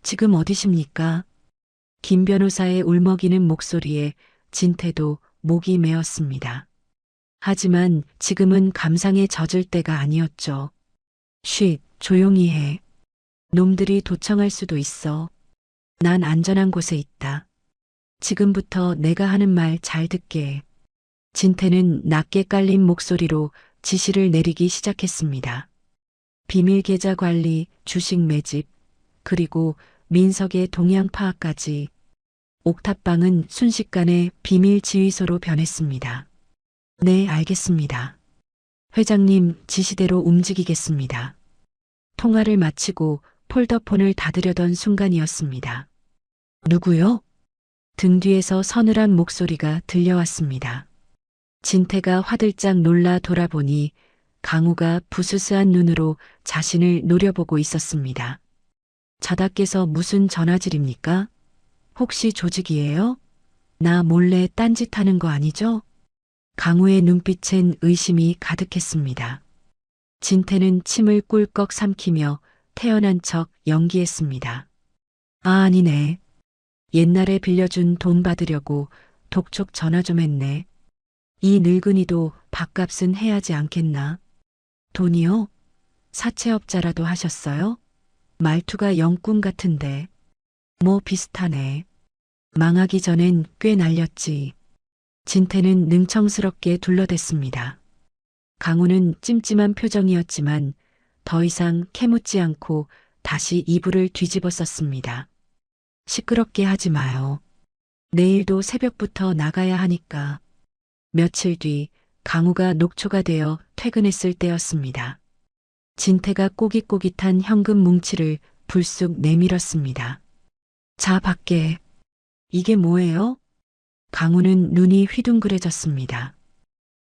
지금 어디십니까? 김 변호사의 울먹이는 목소리에 진태도 목이 메었습니다. 하지만 지금은 감상에 젖을 때가 아니었죠. 쉿, 조용히 해. 놈들이 도청할 수도 있어. 난 안전한 곳에 있다. 지금부터 내가 하는 말 잘 듣게 해. 진태는 낮게 깔린 목소리로 지시를 내리기 시작했습니다. 비밀 계좌 관리, 주식 매집, 그리고 민석의 동향 파악까지. 옥탑방은 순식간에 비밀 지휘소로 변했습니다. 네, 알겠습니다. 회장님 지시대로 움직이겠습니다. 통화를 마치고 폴더폰을 닫으려던 순간이었습니다. 누구요? 등 뒤에서 서늘한 목소리가 들려왔습니다. 진태가 화들짝 놀라 돌아보니 강우가 부스스한 눈으로 자신을 노려보고 있었습니다. 자다께서 무슨 전화질입니까? 혹시 조직이에요? 나 몰래 딴짓하는 거 아니죠? 강우의 눈빛엔 의심이 가득했습니다. 진태는 침을 꿀꺽 삼키며 태연한 척 연기했습니다. 아, 아니네. 옛날에 빌려준 돈 받으려고 독촉 전화 좀 했네. 이 늙은이도 밥값은 해야지 않겠나? 돈이요? 사채업자라도 하셨어요? 말투가 영꾼 같은데. 뭐 비슷하네. 망하기 전엔 꽤 날렸지. 진태는 능청스럽게 둘러댔습니다. 강우는 찜찜한 표정이었지만 더 이상 캐묻지 않고 다시 이불을 뒤집어 썼습니다. 시끄럽게 하지 마요. 내일도 새벽부터 나가야 하니까. 며칠 뒤 강우가 녹초가 되어 퇴근했을 때였습니다. 진태가 꼬깃꼬깃한 현금 뭉치를 불쑥 내밀었습니다. 자, 밖에. 이게 뭐예요? 강우는 눈이 휘둥그레졌습니다.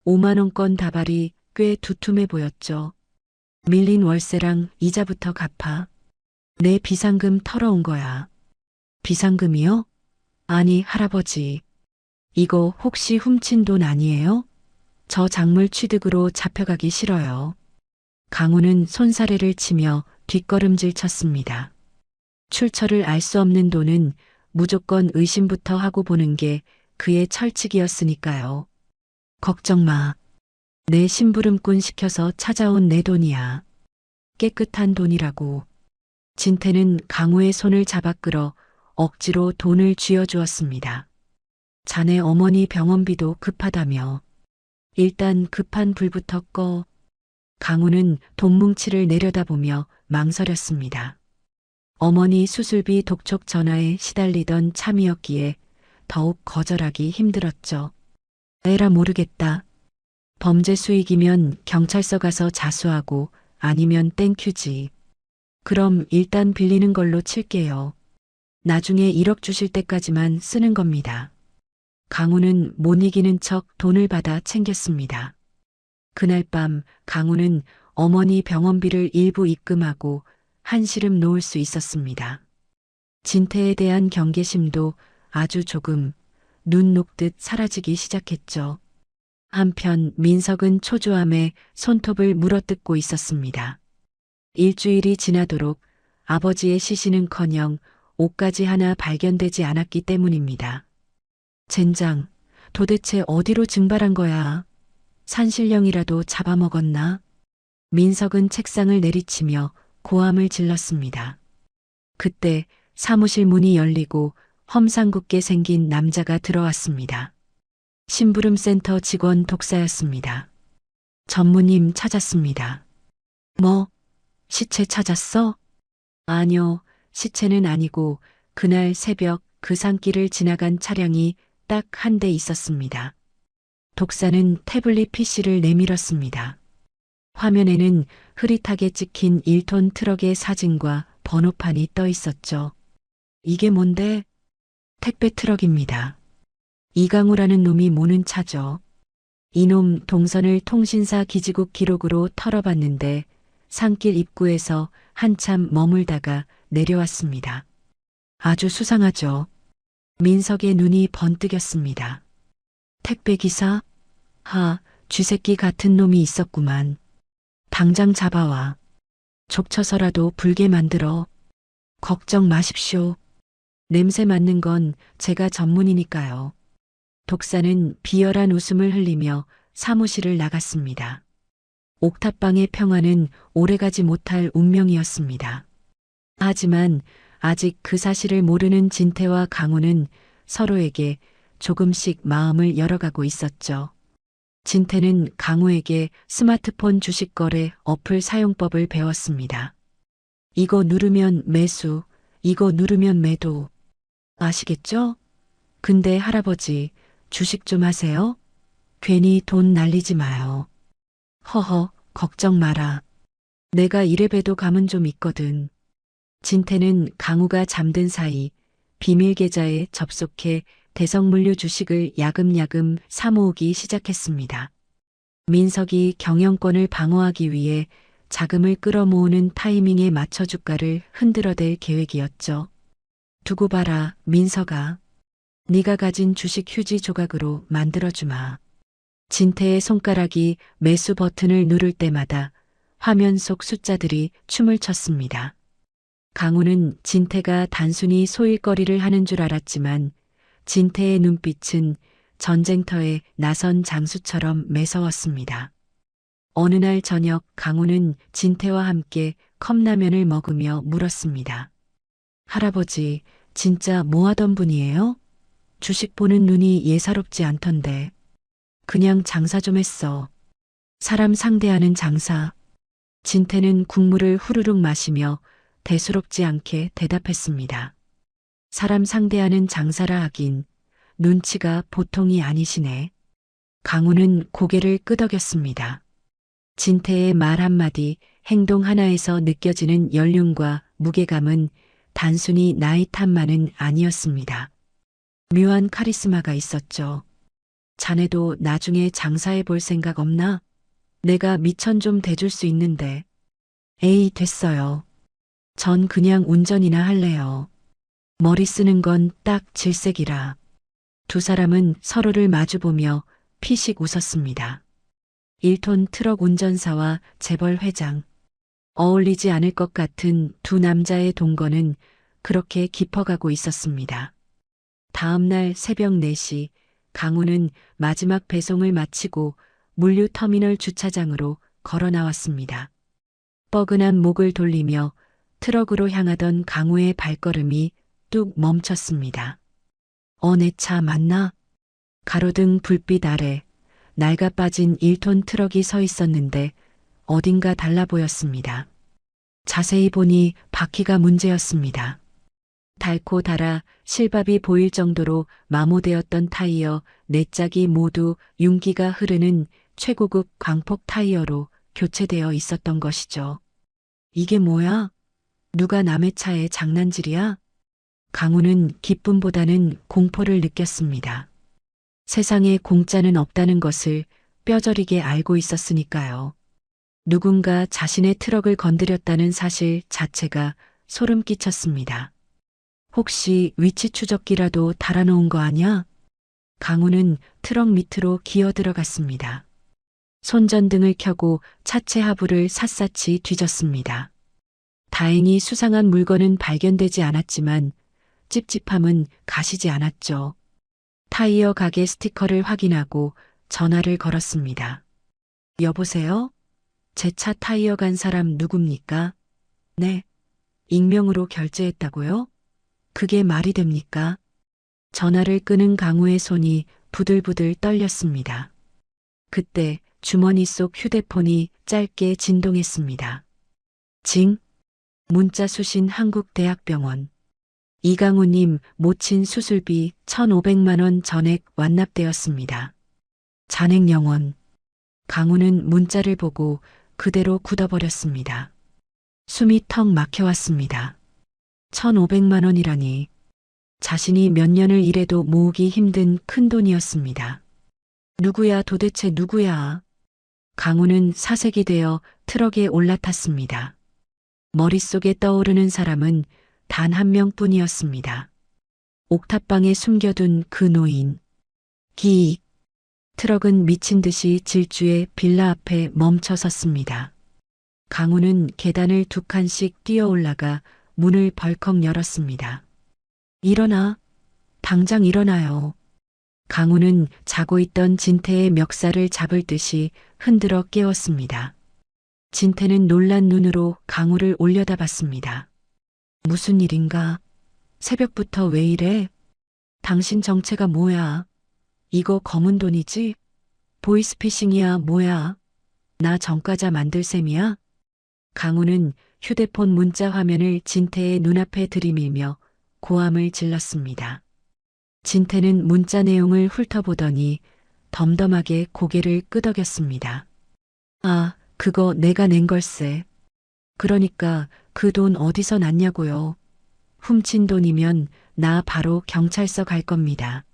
5만원권 다발이 꽤 두툼해 보였죠. 밀린 월세랑 이자부터 갚아. 내 비상금 털어온 거야. 비상금이요? 아니, 할아버지. 이거 혹시 훔친 돈 아니에요? 저 작물 취득으로 잡혀가기 싫어요. 강우는 손사래를 치며 뒷걸음질 쳤습니다. 출처를 알 수 없는 돈은 무조건 의심부터 하고 보는 게 그의 철칙이었으니까요. 걱정 마. 내 심부름꾼 시켜서 찾아온 내 돈이야. 깨끗한 돈이라고. 진태는 강우의 손을 잡아 끌어 억지로 돈을 쥐어주었습니다. 자네 어머니 병원비도 급하다며. 일단 급한 불부터 꺼. 강우는 돈뭉치를 내려다보며 망설였습니다. 어머니 수술비 독촉 전화에 시달리던 참이었기에 더욱 거절하기 힘들었죠. 에라 모르겠다. 범죄 수익이면 경찰서 가서 자수하고 아니면 땡큐지. 그럼 일단 빌리는 걸로 칠게요. 나중에 1억 주실 때까지만 쓰는 겁니다. 강우는 못 이기는 척 돈을 받아 챙겼습니다. 그날 밤 강우는 어머니 병원비를 일부 입금하고 한시름 놓을 수 있었습니다. 진태에 대한 경계심도 아주 조금 눈 녹듯 사라지기 시작했죠. 한편 민석은 초조함에 손톱을 물어뜯고 있었습니다. 일주일이 지나도록 아버지의 시신은커녕 옷까지 하나 발견되지 않았기 때문입니다. 젠장, 도대체 어디로 증발한 거야? 산신령이라도 잡아먹었나? 민석은 책상을 내리치며 고함을 질렀습니다. 그때 사무실 문이 열리고 험상궂게 생긴 남자가 들어왔습니다. 심부름센터 직원 독사였습니다. 전무님 찾았습니다. 뭐? 시체 찾았어? 아니요, 시체는 아니고 그날 새벽 그 산길을 지나간 차량이 딱 한 대 있었습니다. 독사는 태블릿 PC를 내밀었습니다. 화면에는 흐릿하게 찍힌 1톤 트럭의 사진과 번호판이 떠 있었죠. 이게 뭔데? 택배 트럭입니다. 이강우라는 놈이 모는 차죠. 이놈 동선을 통신사 기지국 기록으로 털어봤는데 산길 입구에서 한참 머물다가 내려왔습니다. 아주 수상하죠. 민석의 눈이 번뜩였습니다. 택배기사? 쥐새끼 같은 놈이 있었구만. 당장 잡아와. 족쳐서라도 불게 만들어. 걱정 마십시오. 냄새 맡는 건 제가 전문이니까요. 독사는 비열한 웃음을 흘리며 사무실을 나갔습니다. 옥탑방의 평화는 오래가지 못할 운명이었습니다. 하지만 아직 그 사실을 모르는 진태와 강우는 서로에게 조금씩 마음을 열어가고 있었죠. 진태는 강우에게 스마트폰 주식거래 어플 사용법을 배웠습니다. 이거 누르면 매수, 이거 누르면 매도. 아시겠죠? 근데 할아버지, 주식 좀 하세요? 괜히 돈 날리지 마요. 허허, 걱정 마라. 내가 이래봬도 감은 좀 있거든. 진태는 강우가 잠든 사이 비밀 계좌에 접속해 대성물류 주식을 야금야금 사모으기 시작했습니다. 민석이 경영권을 방어하기 위해 자금을 끌어모으는 타이밍에 맞춰 주가를 흔들어댈 계획이었죠. 두고 봐라, 민석아. 네가 가진 주식 휴지 조각으로 만들어주마. 진태의 손가락이 매수 버튼을 누를 때마다 화면 속 숫자들이 춤을 췄습니다. 강우는 진태가 단순히 소일거리를 하는 줄 알았지만 진태의 눈빛은 전쟁터에 나선 장수처럼 매서웠습니다. 어느 날 저녁 강우는 진태와 함께 컵라면을 먹으며 물었습니다. 할아버지, 진짜 뭐 하던 분이에요? 주식 보는 눈이 예사롭지 않던데. 그냥 장사 좀 했어. 사람 상대하는 장사. 진태는 국물을 후루룩 마시며 대수롭지 않게 대답했습니다. 사람 상대하는 장사라 하긴 눈치가 보통이 아니시네. 강우는 고개를 끄덕였습니다. 진태의 말 한마디, 행동 하나에서 느껴지는 연륜과 무게감은 단순히 나이 탓만은 아니었습니다. 묘한 카리스마가 있었죠. 자네도 나중에 장사해 볼 생각 없나? 내가 미천 좀 대줄 수 있는데. 에이, 됐어요. 전 그냥 운전이나 할래요. 머리 쓰는 건 딱 질색이라. 두 사람은 서로를 마주보며 피식 웃었습니다. 1톤 트럭 운전사와 재벌 회장. 어울리지 않을 것 같은 두 남자의 동거는 그렇게 깊어가고 있었습니다. 다음 날 새벽 4시 강우는 마지막 배송을 마치고 물류터미널 주차장으로 걸어 나왔습니다. 뻐근한 목을 돌리며 트럭으로 향하던 강우의 발걸음이 뚝 멈췄습니다. 내 차 맞나? 가로등 불빛 아래 낡아 빠진 1톤 트럭이 서 있었는데 어딘가 달라 보였습니다. 자세히 보니 바퀴가 문제였습니다. 닳고 닳아 실밥이 보일 정도로 마모되었던 타이어 4짝이 모두 윤기가 흐르는 최고급 광폭 타이어로 교체되어 있었던 것이죠. 이게 뭐야? 누가 남의 차에 장난질이야? 강우는 기쁨보다는 공포를 느꼈습니다. 세상에 공짜는 없다는 것을 뼈저리게 알고 있었으니까요. 누군가 자신의 트럭을 건드렸다는 사실 자체가 소름 끼쳤습니다. 혹시 위치 추적기라도 달아놓은 거 아냐? 강우는 트럭 밑으로 기어 들어갔습니다. 손전등을 켜고 차체 하부를 샅샅이 뒤졌습니다. 다행히 수상한 물건은 발견되지 않았지만 찝찝함은 가시지 않았죠. 타이어 가게 스티커를 확인하고 전화를 걸었습니다. 여보세요? 제 차 타이어 간 사람 누굽니까? 네. 익명으로 결제했다고요? 그게 말이 됩니까? 전화를 끄는 강우의 손이 부들부들 떨렸습니다. 그때 주머니 속 휴대폰이 짧게 진동했습니다. 징. 문자 수신 한국대학병원. 이강우님 모친 수술비 1,500만 원 전액 완납되었습니다. 잔액 영원. 강우는 문자를 보고 그대로 굳어버렸습니다. 숨이 턱 막혀왔습니다. 1,500만 원이라니. 자신이 몇 년을 일해도 모으기 힘든 큰 돈이었습니다. 누구야, 도대체 누구야? 강우는 사색이 되어 트럭에 올라탔습니다. 머릿속에 떠오르는 사람은 단 한 명뿐이었습니다. 옥탑방에 숨겨둔 그 노인. 기익. 트럭은 미친 듯이 질주해 빌라 앞에 멈춰 섰습니다. 강우는 계단을 2칸씩 뛰어 올라가 문을 벌컥 열었습니다. 일어나. 당장 일어나요. 강우는 자고 있던 진태의 멱살을 잡을 듯이 흔들어 깨웠습니다. 진태는 놀란 눈으로 강우를 올려다봤습니다. 무슨 일인가? 새벽부터 왜 이래? 당신 정체가 뭐야? 이거 검은 돈이지? 보이스피싱이야 뭐야? 나 전과자 만들 셈이야? 강우는 휴대폰 문자 화면을 진태의 눈앞에 들이밀며 고함을 질렀습니다. 진태는 문자 내용을 훑어보더니 덤덤하게 고개를 끄덕였습니다. 아, 그거 내가 낸 걸세. 그러니까 그 돈 어디서 났냐고요. 훔친 돈이면 나 바로 경찰서 갈 겁니다.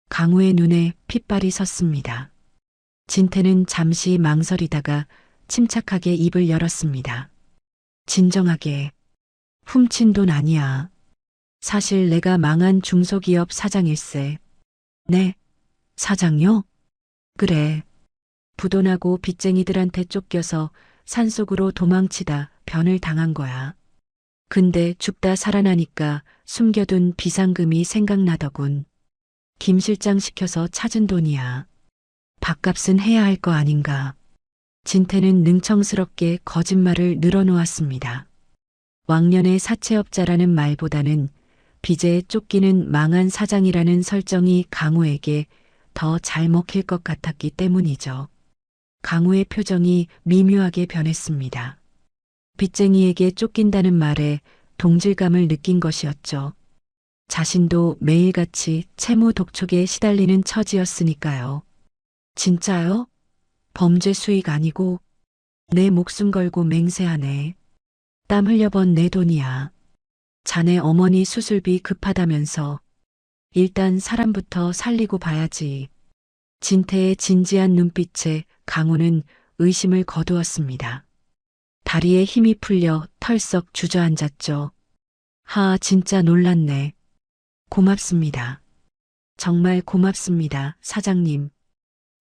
강우의 눈에 핏발이 섰습니다. 진태는 잠시 망설이다가 침착하게 입을 열었습니다. 진정하게. 훔친 돈 아니야. 사실 내가 망한 중소기업 사장일세. 네? 사장요? 그래. 부도나고 빚쟁이들한테 쫓겨서 산속으로 도망치다 변을 당한 거야. 근데 죽다 살아나니까 숨겨둔 비상금이 생각나더군. 김 실장 시켜서 찾은 돈이야. 밥값은 해야 할 거 아닌가. 진태는 능청스럽게 거짓말을 늘어놓았습니다. 왕년의 사채업자라는 말보다는 빚에 쫓기는 망한 사장이라는 설정이 강우에게 더 잘 먹힐 것 같았기 때문이죠. 강우의 표정이 미묘하게 변했습니다. 빚쟁이에게 쫓긴다는 말에 동질감을 느낀 것이었죠. 자신도 매일같이 채무 독촉에 시달리는 처지였으니까요. 진짜요? 범죄 수익 아니고 내 목숨 걸고 맹세하네. 땀 흘려번 내 돈이야. 자네 어머니 수술비 급하다면서 일단 사람부터 살리고 봐야지. 진태의 진지한 눈빛에 강우는 의심을 거두었습니다. 다리에 힘이 풀려 털썩 주저앉았죠. 하, 진짜 놀랐네. 고맙습니다. 정말 고맙습니다, 사장님.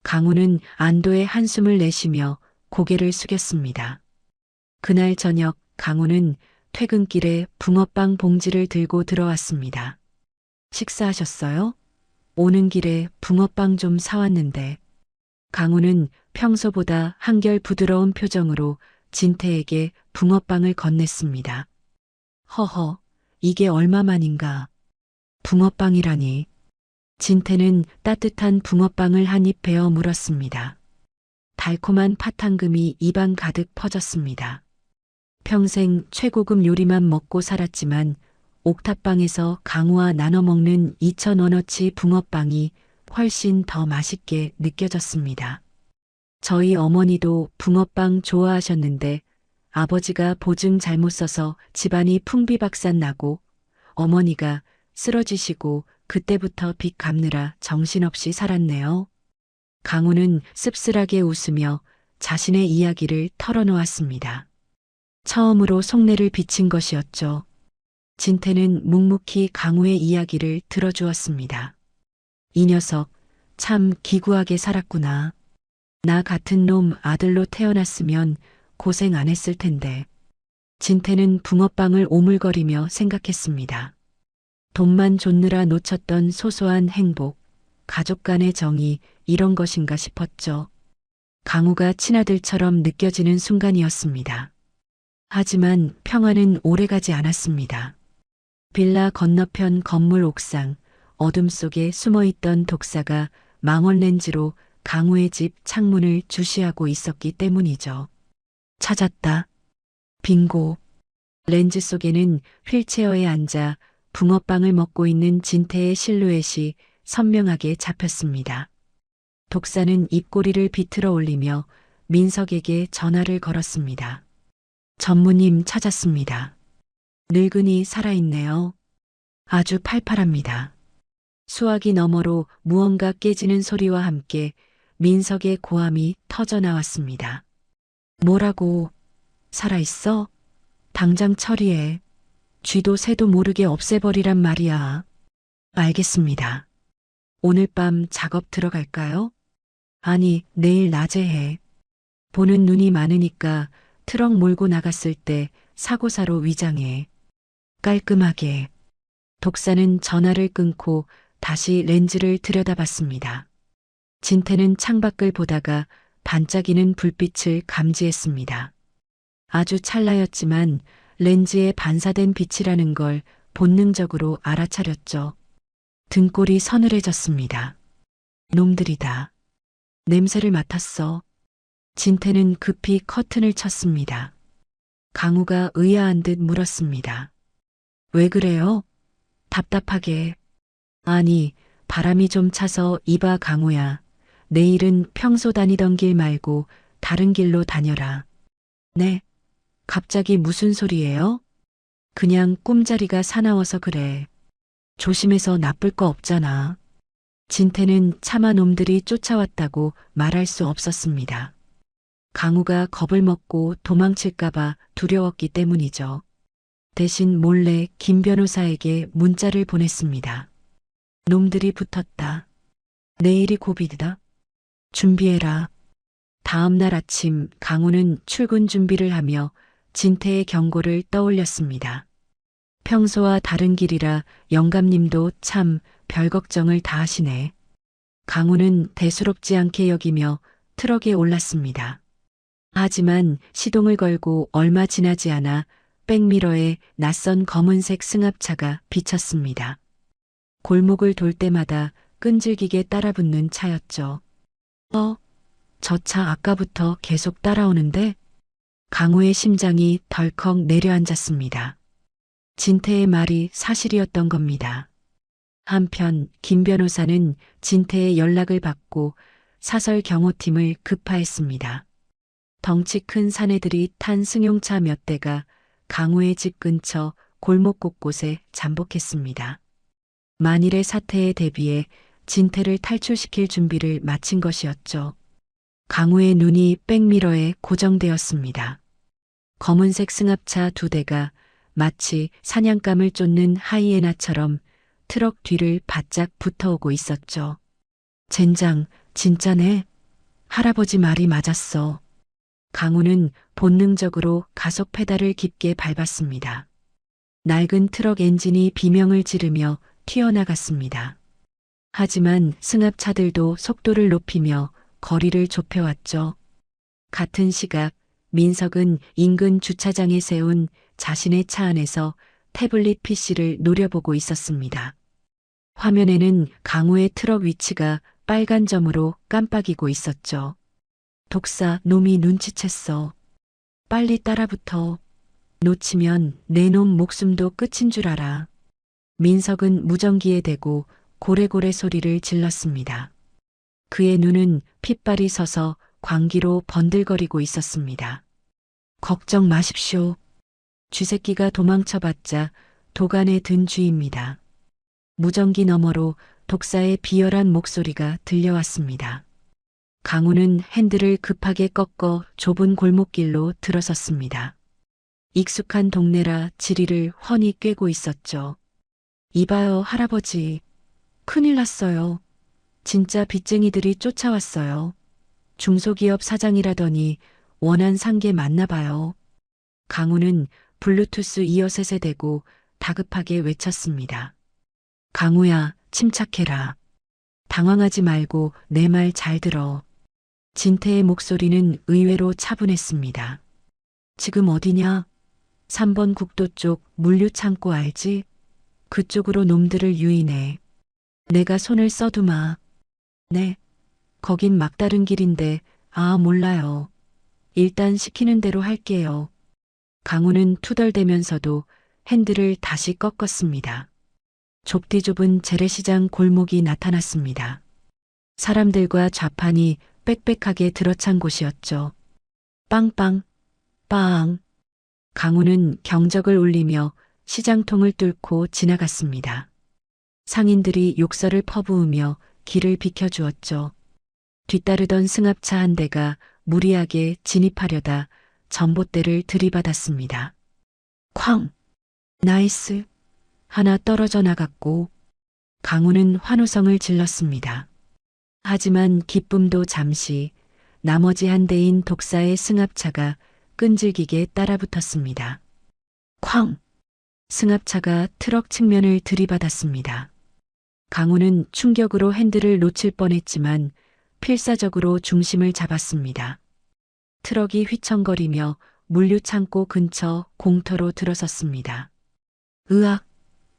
강우는 안도의 한숨을 내쉬며 고개를 숙였습니다. 그날 저녁 강우는 퇴근길에 붕어빵 봉지를 들고 들어왔습니다. 식사하셨어요? 오는 길에 붕어빵 좀 사왔는데. 강우는 평소보다 한결 부드러운 표정으로 진태에게 붕어빵을 건넸습니다. 허허, 이게 얼마만인가. 붕어빵이라니. 진태는 따뜻한 붕어빵을 한 입 베어 물었습니다. 달콤한 팥향금이 입안 가득 퍼졌습니다. 평생 최고급 요리만 먹고 살았지만 옥탑방에서 강우와 나눠 먹는 2,000원어치 붕어빵이 훨씬 더 맛있게 느껴졌습니다. 저희 어머니도 붕어빵 좋아하셨는데 아버지가 보증 잘못 써서 집안이 풍비박산 나고 어머니가 쓰러지시고 그때부터 빚 갚느라 정신없이 살았네요. 강우는 씁쓸하게 웃으며 자신의 이야기를 털어놓았습니다. 처음으로 속내를 비친 것이었죠. 진태는 묵묵히 강우의 이야기를 들어주었습니다. 이 녀석 참 기구하게 살았구나. 나 같은 놈 아들로 태어났으면 고생 안 했을 텐데. 진태는 붕어빵을 오물거리며 생각했습니다. 돈만 줬느라 놓쳤던 소소한 행복, 가족 간의 정이 이런 것인가 싶었죠. 강우가 친아들처럼 느껴지는 순간이었습니다. 하지만 평화는 오래가지 않았습니다. 빌라 건너편 건물 옥상, 어둠 속에 숨어있던 독사가 망원 렌즈로 강우의 집 창문을 주시하고 있었기 때문이죠. 찾았다. 빙고. 렌즈 속에는 휠체어에 앉아 붕어빵을 먹고 있는 진태의 실루엣이 선명하게 잡혔습니다. 독사는 입꼬리를 비틀어 올리며 민석에게 전화를 걸었습니다. 전무님 찾았습니다. 늙은이 살아있네요. 아주 팔팔합니다. 수화기 너머로 무언가 깨지는 소리와 함께 민석의 고함이 터져 나왔습니다. 뭐라고? 살아있어? 당장 처리해. 쥐도 새도 모르게 없애버리란 말이야. 알겠습니다. 오늘 밤 작업 들어갈까요? 아니, 내일 낮에 해. 보는 눈이 많으니까 트럭 몰고 나갔을 때 사고사로 위장해. 깔끔하게. 독사는 전화를 끊고 다시 렌즈를 들여다봤습니다. 진태는 창밖을 보다가 반짝이는 불빛을 감지했습니다. 아주 찰나였지만 렌즈에 반사된 빛이라는 걸 본능적으로 알아차렸죠. 등골이 서늘해졌습니다. 놈들이다. 냄새를 맡았어. 진태는 급히 커튼을 쳤습니다. 강우가 의아한 듯 물었습니다. 왜 그래요? 답답하게. 아니, 바람이 좀 차서 이봐 강우야. 내일은 평소 다니던 길 말고 다른 길로 다녀라. 네? 갑자기 무슨 소리예요? 그냥 꿈자리가 사나워서 그래. 조심해서 나쁠 거 없잖아. 진태는 차마 놈들이 쫓아왔다고 말할 수 없었습니다. 강우가 겁을 먹고 도망칠까봐 두려웠기 때문이죠. 대신 몰래 김 변호사에게 문자를 보냈습니다. 놈들이 붙었다. 내일이 고비다. 준비해라. 다음 날 아침 강우는 출근 준비를 하며 진태의 경고를 떠올렸습니다. 평소와 다른 길이라 영감님도 참 별 걱정을 다 하시네. 강우는 대수롭지 않게 여기며 트럭에 올랐습니다. 하지만 시동을 걸고 얼마 지나지 않아 백미러에 낯선 검은색 승합차가 비쳤습니다. 골목을 돌 때마다 끈질기게 따라붙는 차였죠. 저 차 아까부터 계속 따라오는데? 강우의 심장이 덜컥 내려앉았습니다. 진태의 말이 사실이었던 겁니다. 한편 김 변호사는 진태의 연락을 받고 사설 경호팀을 급파했습니다. 덩치 큰 사내들이 탄 승용차 몇 대가 강우의 집 근처 골목 곳곳에 잠복했습니다. 만일의 사태에 대비해 진태를 탈출시킬 준비를 마친 것이었죠. 강우의 눈이 백미러에 고정되었습니다. 검은색 승합차 2대가 마치 사냥감을 쫓는 하이에나처럼 트럭 뒤를 바짝 붙어오고 있었죠. 젠장, 진짜네. 할아버지 말이 맞았어. 강우는 본능적으로 가속 페달을 깊게 밟았습니다. 낡은 트럭 엔진이 비명을 지르며 튀어나갔습니다. 하지만 승합차들도 속도를 높이며 거리를 좁혀왔죠. 같은 시각 민석은 인근 주차장에 세운 자신의 차 안에서 태블릿 PC를 노려보고 있었습니다. 화면에는 강우의 트럭 위치가 빨간 점으로 깜빡이고 있었죠. 독사 놈이 눈치챘어. 빨리 따라붙어. 놓치면 내 놈 목숨도 끝인 줄 알아. 민석은 무전기에 대고 고래고래 소리를 질렀습니다. 그의 눈은 핏발이 서서 광기로 번들거리고 있었습니다. 걱정 마십시오. 쥐새끼가 도망쳐봤자 도간에 든 쥐입니다. 무전기 너머로 독사의 비열한 목소리가 들려왔습니다. 강우는 핸들을 급하게 꺾어 좁은 골목길로 들어섰습니다. 익숙한 동네라 지리를 훤히 꿰고 있었죠. 이봐요, 할아버지. 큰일 났어요. 진짜 빚쟁이들이 쫓아왔어요. 중소기업 사장이라더니 원한 상계 맞나 봐요. 강우는 블루투스 이어셋에 대고 다급하게 외쳤습니다. 강우야, 침착해라. 당황하지 말고 내 말 잘 들어. 진태의 목소리는 의외로 차분했습니다. 지금 어디냐? 3번 국도 쪽 물류창고 알지? 그쪽으로 놈들을 유인해. 내가 손을 써두마. 네. 거긴 막다른 길인데, 몰라요. 일단 시키는 대로 할게요. 강우는 투덜대면서도 핸들을 다시 꺾었습니다. 좁디 좁은 재래시장 골목이 나타났습니다. 사람들과 좌판이 빽빽하게 들어찬 곳이었죠. 빵빵, 빵. 강우는 경적을 울리며 시장통을 뚫고 지나갔습니다. 상인들이 욕설을 퍼부으며 길을 비켜주었죠. 뒤따르던 승합차 한 대가 무리하게 진입하려다 전봇대를 들이받았습니다. 쾅! 나이스! 하나 떨어져 나갔고 강우는 환호성을 질렀습니다. 하지만 기쁨도 잠시 나머지 한 대인 독사의 승합차가 끈질기게 따라붙었습니다. 쾅! 승합차가 트럭 측면을 들이받았습니다. 강우는 충격으로 핸들을 놓칠 뻔했지만 필사적으로 중심을 잡았습니다. 트럭이 휘청거리며 물류창고 근처 공터로 들어섰습니다. 으악!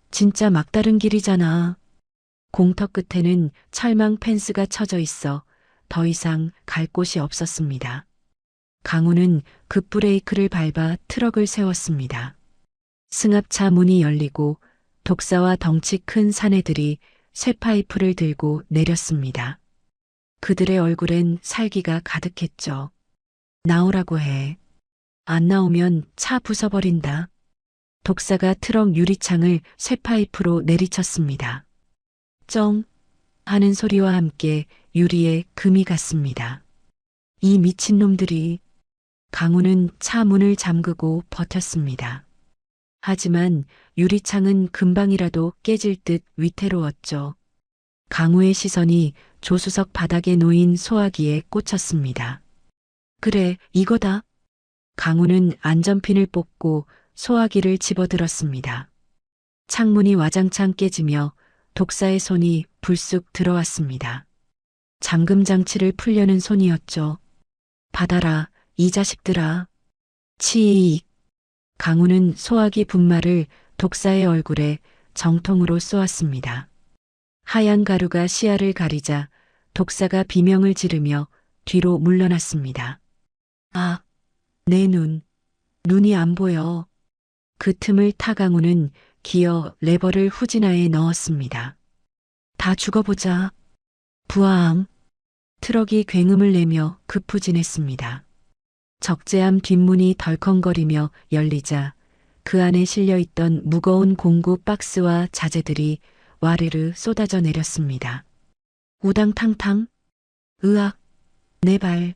진짜 막다른 길이잖아. 공터 끝에는 철망 펜스가 쳐져 있어 더 이상 갈 곳이 없었습니다. 강우는 급브레이크를 밟아 트럭을 세웠습니다. 승합차 문이 열리고 독사와 덩치 큰 사내들이 쇠파이프를 들고 내렸습니다. 그들의 얼굴엔 살기가 가득했죠. 나오라고 해. 안 나오면 차 부숴버린다. 독사가 트럭 유리창을 쇠파이프로 내리쳤습니다. 쩡 하는 소리와 함께 유리에 금이 갔습니다. 이 미친놈들이. 강우는 차 문을 잠그고 버텼습니다. 하지만 유리창은 금방이라도 깨질 듯 위태로웠죠. 강우의 시선이 조수석 바닥에 놓인 소화기에 꽂혔습니다. 그래, 이거다. 강우는 안전핀을 뽑고 소화기를 집어들었습니다. 창문이 와장창 깨지며 독사의 손이 불쑥 들어왔습니다. 잠금 장치를 풀려는 손이었죠. 받아라, 이 자식들아. 치익. 강우는 소화기 분말을 독사의 얼굴에 정통으로 쏘았습니다. 하얀 가루가 시야를 가리자 독사가 비명을 지르며 뒤로 물러났습니다. 아, 내 눈이 안 보여. 그 틈을 타 강우는 기어 레버를 후진하에 넣었습니다. 다 죽어보자. 부앙. 트럭이 굉음을 내며 급후진했습니다. 적재함 뒷문이 덜컹거리며 열리자 그 안에 실려있던 무거운 공구 박스와 자재들이 와르르 쏟아져 내렸습니다. 우당탕탕. 으악. 내 발.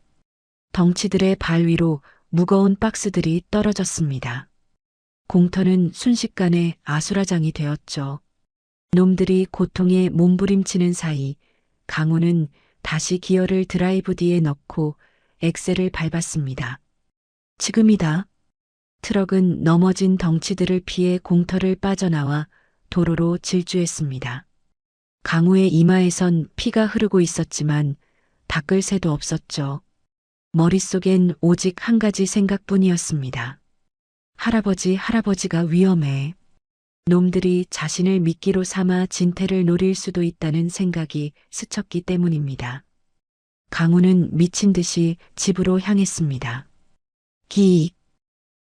덩치들의 발 위로 무거운 박스들이 떨어졌습니다. 공터는 순식간에 아수라장이 되었죠. 놈들이 고통에 몸부림치는 사이 강우는 다시 기어를 드라이브 뒤에 넣고 엑셀을 밟았습니다. 지금이다. 트럭은 넘어진 덩치들을 피해 공터를 빠져나와 도로로 질주했습니다. 강우의 이마에선 피가 흐르고 있었지만 닦을 새도 없었죠. 머릿속엔 오직 한 가지 생각뿐이었습니다. 할아버지가 위험해. 놈들이 자신을 미끼로 삼아 진태를 노릴 수도 있다는 생각이 스쳤기 때문입니다. 강우는 미친 듯이 집으로 향했습니다. 기익.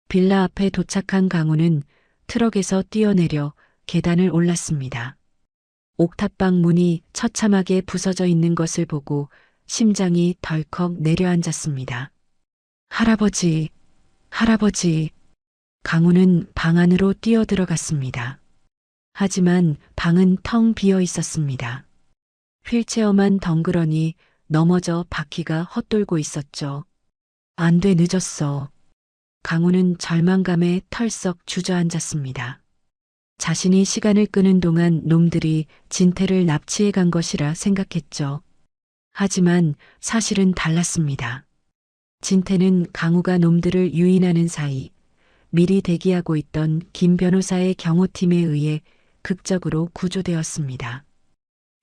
빌라 앞에 도착한 강우는 트럭에서 뛰어내려 계단을 올랐습니다. 옥탑방 문이 처참하게 부서져 있는 것을 보고 심장이 덜컥 내려앉았습니다. 할아버지. 강우는 방 안으로 뛰어들어갔습니다. 하지만 방은 텅 비어 있었습니다. 휠체어만 덩그러니 넘어져 바퀴가 헛돌고 있었죠. 안 돼, 늦었어. 강우는 절망감에 털썩 주저앉았습니다. 자신이 시간을 끄는 동안 놈들이 진태를 납치해 간 것이라 생각했죠. 하지만 사실은 달랐습니다. 진태는 강우가 놈들을 유인하는 사이 미리 대기하고 있던 김 변호사의 경호팀에 의해 극적으로 구조되었습니다.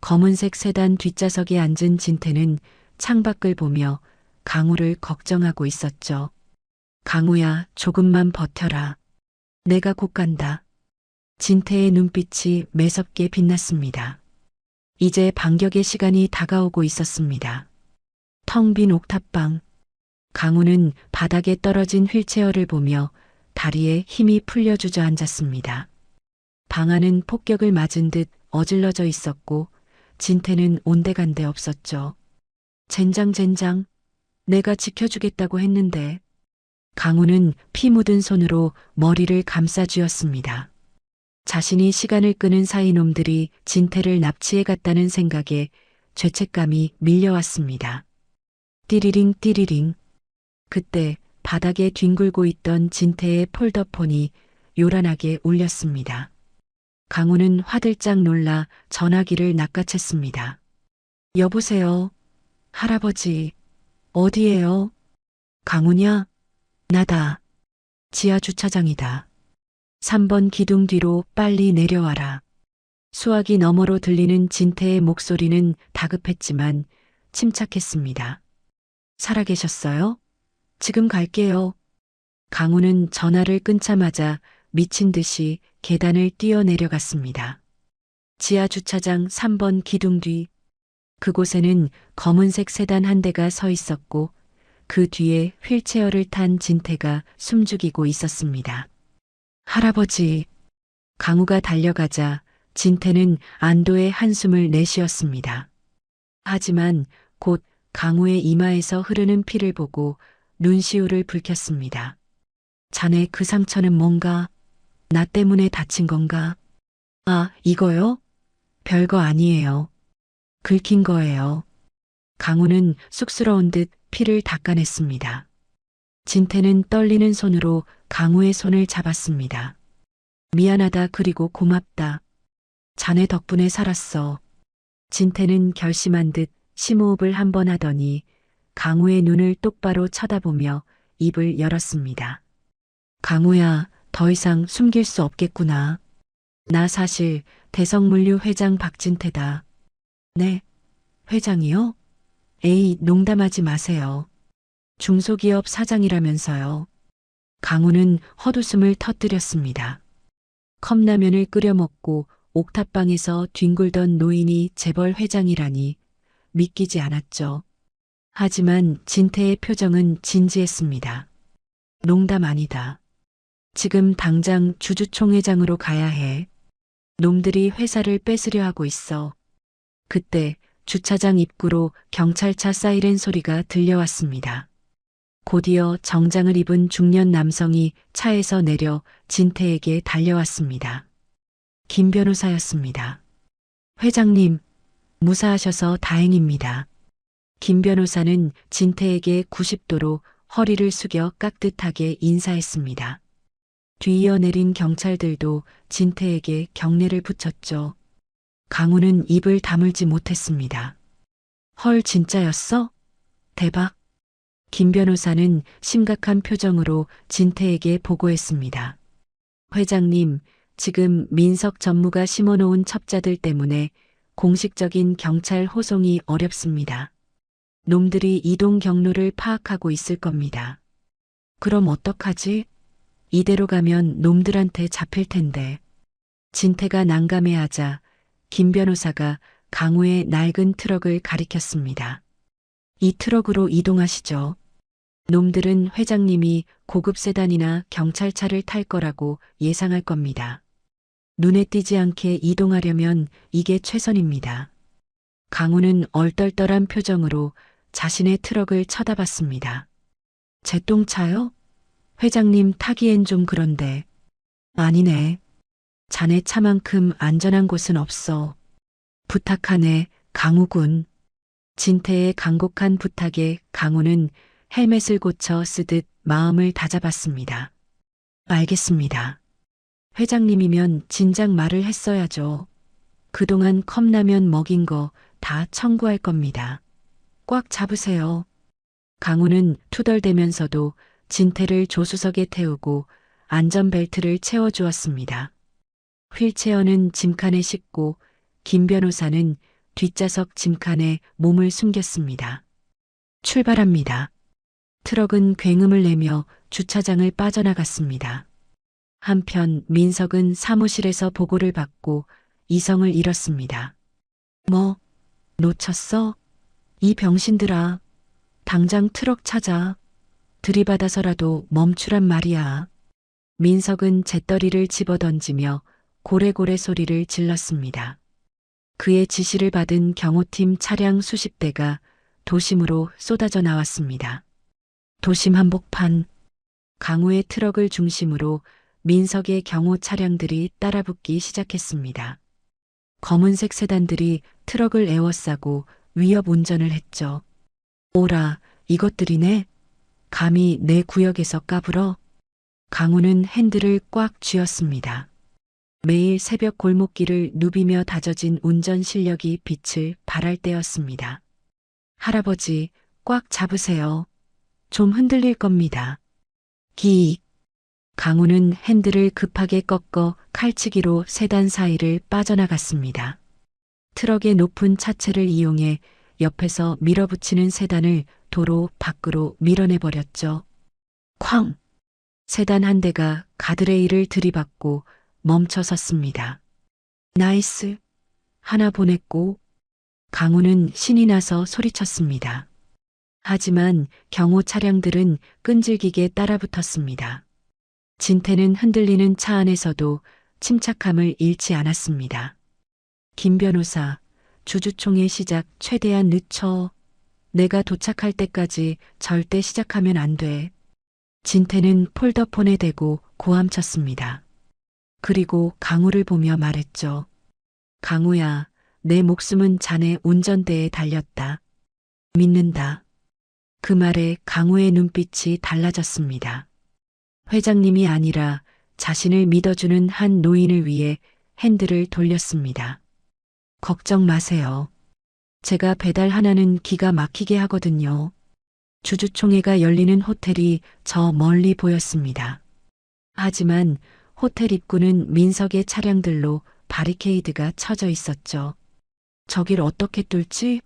검은색 세단 뒷좌석에 앉은 진태는 창밖을 보며 강우를 걱정하고 있었죠. 강우야, 조금만 버텨라. 내가 곧 간다. 진태의 눈빛이 매섭게 빛났습니다. 이제 반격의 시간이 다가오고 있었습니다. 텅 빈 옥탑방. 강우는 바닥에 떨어진 휠체어를 보며 다리에 힘이 풀려 주저앉았습니다. 방 안은 폭격을 맞은 듯 어질러져 있었고 진태는 온데간데 없었죠. 젠장, 내가 지켜주겠다고 했는데. 강우는 피 묻은 손으로 머리를 감싸 쥐었습니다. 자신이 시간을 끄는 사이 놈들이 진태를 납치해 갔다는 생각에 죄책감이 밀려왔습니다. 띠리링. 그때 바닥에 뒹굴고 있던 진태의 폴더폰이 요란하게 울렸습니다. 강우는 화들짝 놀라 전화기를 낚아챘습니다. 여보세요? 할아버지, 어디에요? 강우냐? 나다. 지하 주차장이다. 3번 기둥 뒤로 빨리 내려와라. 수화기 너머로 들리는 진태의 목소리는 다급했지만 침착했습니다. 살아계셨어요? 지금 갈게요. 강우는 전화를 끊자마자 미친 듯이 계단을 뛰어내려갔습니다. 지하 주차장 3번 기둥 뒤. 그곳에는 검은색 세단 한 대가 서 있었고 그 뒤에 휠체어를 탄 진태가 숨죽이고 있었습니다. 할아버지. 강우가 달려가자 진태는 안도의 한숨을 내쉬었습니다. 하지만 곧 강우의 이마에서 흐르는 피를 보고 눈시울을 붉혔습니다. 자네 그 상처는 뭔가? 나 때문에 다친 건가? 아, 이거요? 별거 아니에요. 긁힌 거예요. 강우는 쑥스러운 듯 피를 닦아냈습니다. 진태는 떨리는 손으로 강우의 손을 잡았습니다. 미안하다 그리고 고맙다. 자네 덕분에 살았어. 진태는 결심한 듯 심호흡을 한 번 하더니 강우의 눈을 똑바로 쳐다보며 입을 열었습니다. 강우야, 더 이상 숨길 수 없겠구나. 나 사실 대성물류 회장 박진태다. 네, 회장이요? 에이, 농담하지 마세요. 중소기업 사장이라면서요. 강우는 헛웃음을 터뜨렸습니다. 컵라면을 끓여 먹고 옥탑방에서 뒹굴던 노인이 재벌 회장이라니 믿기지 않았죠. 하지만 진태의 표정은 진지했습니다. 농담 아니다. 지금 당장 주주총회장으로 가야 해. 놈들이 회사를 뺏으려 하고 있어. 그때 주차장 입구로 경찰차 사이렌 소리가 들려왔습니다. 곧이어 정장을 입은 중년 남성이 차에서 내려 진태에게 달려왔습니다. 김 변호사였습니다. 회장님, 무사하셔서 다행입니다. 김 변호사는 진태에게 90도로 허리를 숙여 깍듯하게 인사했습니다. 뒤이어 내린 경찰들도 진태에게 경례를 붙였죠. 강우는 입을 다물지 못했습니다. 헐, 진짜였어? 대박. 김 변호사는 심각한 표정으로 진태에게 보고했습니다. 회장님, 지금 민석 전무가 심어놓은 첩자들 때문에 공식적인 경찰 호송이 어렵습니다. 놈들이 이동 경로를 파악하고 있을 겁니다. 그럼 어떡하지? 이대로 가면 놈들한테 잡힐 텐데. 진태가 난감해하자 김 변호사가 강우의 낡은 트럭을 가리켰습니다. 이 트럭으로 이동하시죠. 놈들은 회장님이 고급 세단이나 경찰차를 탈 거라고 예상할 겁니다. 눈에 띄지 않게 이동하려면 이게 최선입니다. 강우는 얼떨떨한 표정으로 자신의 트럭을 쳐다봤습니다. 제 똥차요? 회장님 타기엔 좀 그런데. 아니네. 자네 차만큼 안전한 곳은 없어. 부탁하네, 강우군. 진태의 간곡한 부탁에 강우는 헬멧을 고쳐 쓰듯 마음을 다잡았습니다. 알겠습니다. 회장님이면 진작 말을 했어야죠. 그동안 컵라면 먹인 거 다 청구할 겁니다. 꽉 잡으세요. 강우는 투덜대면서도 진태를 조수석에 태우고 안전벨트를 채워주었습니다. 휠체어는 짐칸에 싣고 김 변호사는 뒷좌석 짐칸에 몸을 숨겼습니다. 출발합니다. 트럭은 굉음을 내며 주차장을 빠져나갔습니다. 한편 민석은 사무실에서 보고를 받고 이성을 잃었습니다. 뭐, 놓쳤어? 이 병신들아, 당장 트럭 찾아. 들이받아서라도 멈추란 말이야. 민석은 재떨이를 집어던지며 고래고래 소리를 질렀습니다. 그의 지시를 받은 경호팀 차량 수십 대가 도심으로 쏟아져 나왔습니다. 도심 한복판, 강우의 트럭을 중심으로 민석의 경호 차량들이 따라붙기 시작했습니다. 검은색 세단들이 트럭을 에워싸고 위협 운전을 했죠. 오라, 이것들이네. 감히 내 구역에서 까불어. 강우는 핸들을 꽉 쥐었습니다. 매일 새벽 골목길을 누비며 다져진 운전 실력이 빛을 발할 때였습니다. 할아버지, 꽉 잡으세요. 좀 흔들릴 겁니다. 기익. 강우는 핸들을 급하게 꺾어 칼치기로 세단 사이를 빠져나갔습니다. 트럭의 높은 차체를 이용해 옆에서 밀어붙이는 세단을 도로 밖으로 밀어내버렸죠. 쾅! 세단 한 대가 가드레일을 들이받고 멈춰 섰습니다. 나이스! 하나 보냈고, 강우는 신이 나서 소리쳤습니다. 하지만 경호 차량들은 끈질기게 따라붙었습니다. 진태는 흔들리는 차 안에서도 침착함을 잃지 않았습니다. 김 변호사, 주주총회 시작 최대한 늦춰. 내가 도착할 때까지 절대 시작하면 안 돼. 진태는 폴더폰에 대고 고함쳤습니다. 그리고 강우를 보며 말했죠. 강우야, 내 목숨은 자네 운전대에 달렸다. 믿는다. 그 말에 강우의 눈빛이 달라졌습니다. 회장님이 아니라 자신을 믿어주는 한 노인을 위해 핸들을 돌렸습니다. 걱정 마세요. 제가 배달 하나는 기가 막히게 하거든요. 주주총회가 열리는 호텔이 저 멀리 보였습니다. 하지만 호텔 입구는 민석의 차량들로 바리케이드가 쳐져 있었죠. 저길 어떻게 뚫지?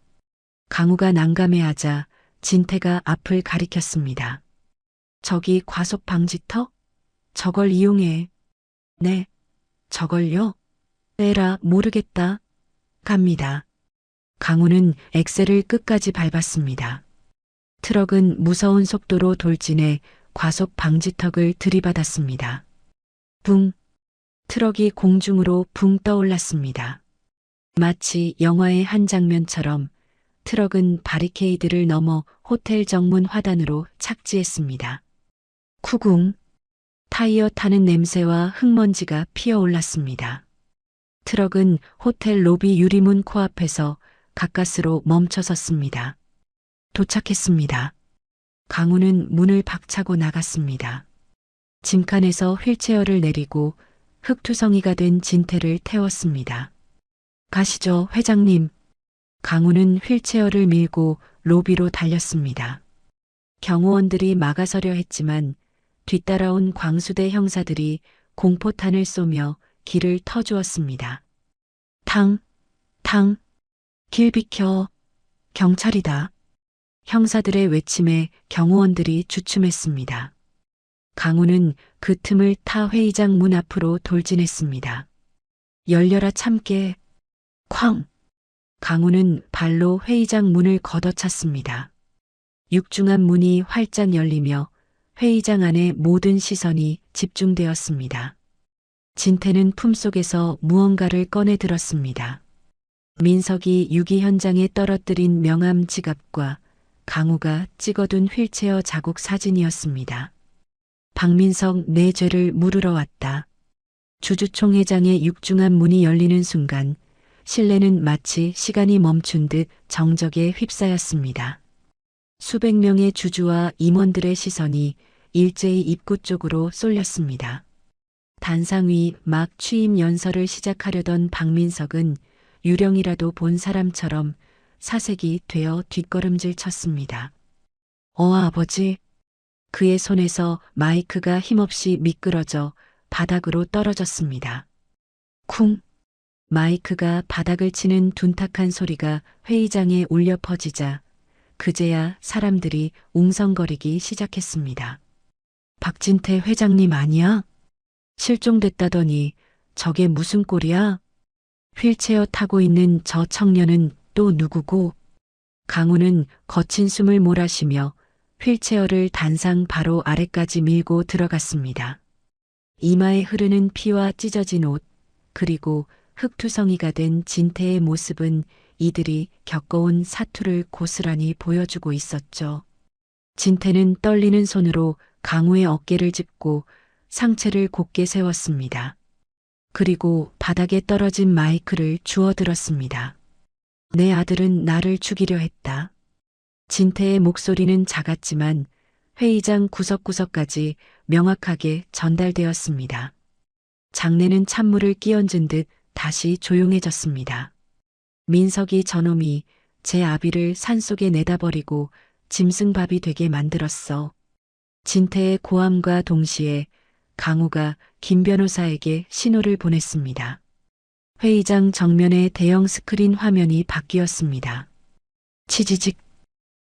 강우가 난감해하자 진태가 앞을 가리켰습니다. 저기 과속 방지턱? 저걸 이용해. 네, 저걸요? 에라, 모르겠다. 갑니다. 강우는 엑셀을 끝까지 밟았습니다. 트럭은 무서운 속도로 돌진해 과속 방지턱을 들이받았습니다. 붕! 트럭이 공중으로 붕 떠올랐습니다. 마치 영화의 한 장면처럼 트럭은 바리케이드를 넘어 호텔 정문 화단으로 착지했습니다. 쿠궁! 타이어 타는 냄새와 흙먼지가 피어올랐습니다. 트럭은 호텔 로비 유리문 코앞에서 가까스로 멈춰 섰습니다. 도착했습니다. 강우는 문을 박차고 나갔습니다. 짐칸에서 휠체어를 내리고 흙투성이가 된 진태를 태웠습니다. 가시죠, 회장님. 강우는 휠체어를 밀고 로비로 달렸습니다. 경호원들이 막아서려 했지만 뒤따라온 광수대 형사들이 공포탄을 쏘며 길을 터주었습니다. 탕, 탕, 길 비켜, 경찰이다. 형사들의 외침에 경호원들이 주춤했습니다. 강우는 그 틈을 타 회의장 문 앞으로 돌진했습니다. 열려라 참깨. 쾅! 강우는 발로 회의장 문을 걷어찼습니다. 육중한 문이 활짝 열리며 회의장 안의 모든 시선이 집중되었습니다. 진태는 품속에서 무언가를 꺼내 들었습니다. 민석이 유기 현장에 떨어뜨린 명함 지갑과 강우가 찍어둔 휠체어 자국 사진이었습니다. 박민석 내 죄를 물으러 왔다. 주주총회장의 육중한 문이 열리는 순간 실내는 마치 시간이 멈춘 듯 정적에 휩싸였습니다. 수백 명의 주주와 임원들의 시선이 일제히 입구 쪽으로 쏠렸습니다. 단상 위 막 취임 연설을 시작하려던 박민석은 유령이라도 본 사람처럼 사색이 되어 뒷걸음질 쳤습니다. 아버지. 그의 손에서 마이크가 힘없이 미끄러져 바닥으로 떨어졌습니다. 쿵! 마이크가 바닥을 치는 둔탁한 소리가 회의장에 울려 퍼지자 그제야 사람들이 웅성거리기 시작했습니다. 박진태 회장님 아니야? 실종됐다더니 저게 무슨 꼴이야? 휠체어 타고 있는 저 청년은 또 누구고? 강우는 거친 숨을 몰아쉬며 휠체어를 단상 바로 아래까지 밀고 들어갔습니다. 이마에 흐르는 피와 찢어진 옷, 그리고 흙투성이가 된 진태의 모습은 이들이 겪어온 사투를 고스란히 보여주고 있었죠. 진태는 떨리는 손으로 강우의 어깨를 짚고 상체를 곧게 세웠습니다. 그리고 바닥에 떨어진 마이크를 주워들었습니다. 내 아들은 나를 죽이려 했다. 진태의 목소리는 작았지만 회의장 구석구석까지 명확하게 전달되었습니다. 장내는 찬물을 끼얹은 듯 다시 조용해졌습니다. 민석이 저놈이 제 아비를 산속에 내다버리고 짐승밥이 되게 만들었어. 진태의 고함과 동시에 강우가 김 변호사에게 신호를 보냈습니다. 회의장 정면의 대형 스크린 화면이 바뀌었습니다. 치지직.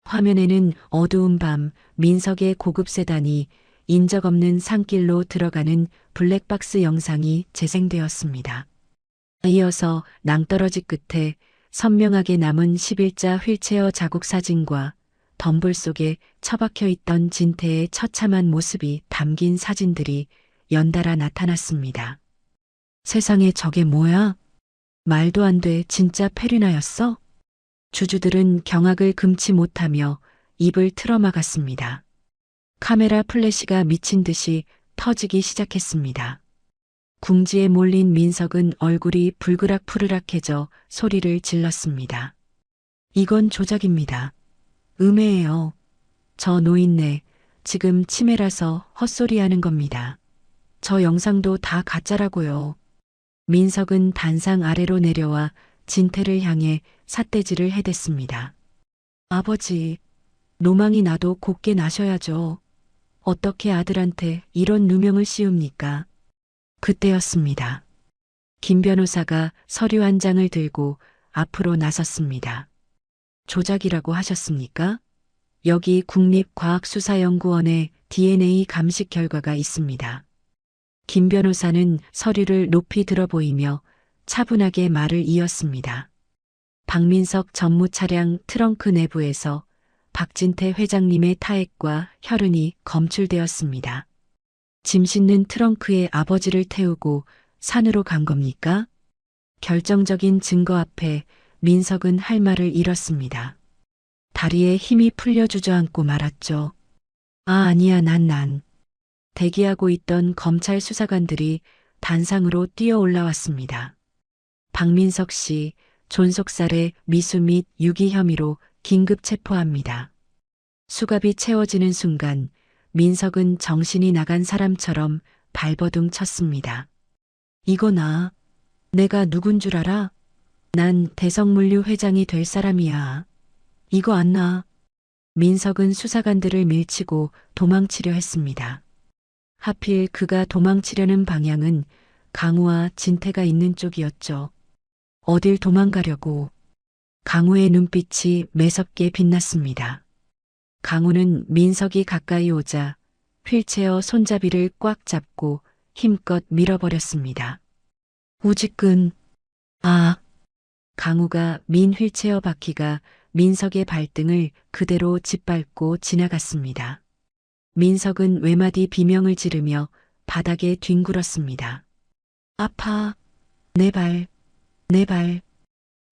화면에는 어두운 밤 민석의 고급 세단이 인적 없는 산길로 들어가는 블랙박스 영상이 재생되었습니다. 이어서 낭떠러지 끝에 선명하게 남은 11자 휠체어 자국 사진과 덤불 속에 처박혀 있던 진태의 처참한 모습이 담긴 사진들이 연달아 나타났습니다. 세상에 저게 뭐야? 말도 안 돼, 진짜 페리나였어? 주주들은 경악을 금치 못하며 입을 틀어막았습니다. 카메라 플래시가 미친 듯이 터지기 시작했습니다. 궁지에 몰린 민석은 얼굴이 불그락푸르락해져 소리를 질렀습니다. 이건 조작입니다. 음해예요. 저 노인네 지금 치매라서 헛소리하는 겁니다. 저 영상도 다 가짜라고요. 민석은 단상 아래로 내려와 진태를 향해 삿대질을 해댔습니다. 아버지, 노망이 나도 곱게 나셔야죠. 어떻게 아들한테 이런 누명을 씌웁니까? 그때였습니다. 김 변호사가 서류 한 장을 들고 앞으로 나섰습니다. 조작이라고 하셨습니까? 여기 국립과학수사연구원의 DNA 감식 결과가 있습니다. 김 변호사는 서류를 높이 들어 보이며 차분하게 말을 이었습니다. 박민석 전무 차량 트렁크 내부에서 박진태 회장님의 타액과 혈흔이 검출되었습니다. 짐 싣는 트렁크에 아버지를 태우고 산으로 간 겁니까? 결정적인 증거 앞에 민석은 할 말을 잃었습니다. 다리에 힘이 풀려 주저앉고 말았죠. 아니야, 난. 대기하고 있던 검찰 수사관들이 단상으로 뛰어 올라왔습니다. 박민석 씨, 존속살해 미수 및 유기 혐의로 긴급 체포합니다. 수갑이 채워지는 순간 민석은 정신이 나간 사람처럼 발버둥 쳤습니다. 이거나 내가 누군 줄 알아? 난 대성물류 회장이 될 사람이야. 이거 안 나. 민석은 수사관들을 밀치고 도망치려 했습니다. 하필 그가 도망치려는 방향은 강우와 진태가 있는 쪽이었죠. 어딜 도망가려고. 강우의 눈빛이 매섭게 빛났습니다. 강우는 민석이 가까이 오자 휠체어 손잡이를 꽉 잡고 힘껏 밀어버렸습니다. 우직근. 강우가 민 휠체어 바퀴가 민석의 발등을 그대로 짓밟고 지나갔습니다. 민석은 외마디 비명을 지르며 바닥에 뒹굴었습니다. 아파. 내 발.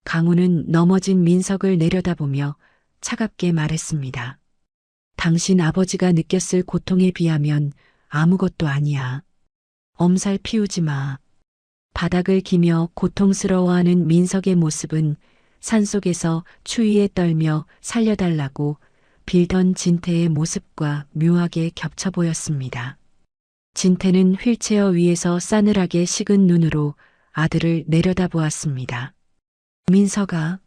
강우는 넘어진 민석을 내려다보며 차갑게 말했습니다. 당신 아버지가 느꼈을 고통에 비하면 아무것도 아니야. 엄살 피우지 마. 바닥을 기며 고통스러워하는 민석의 모습은 산속에서 추위에 떨며 살려달라고 빌던 진태의 모습과 묘하게 겹쳐 보였습니다. 진태는 휠체어 위에서 싸늘하게 식은 눈으로 아들을 내려다보았습니다. 민석아,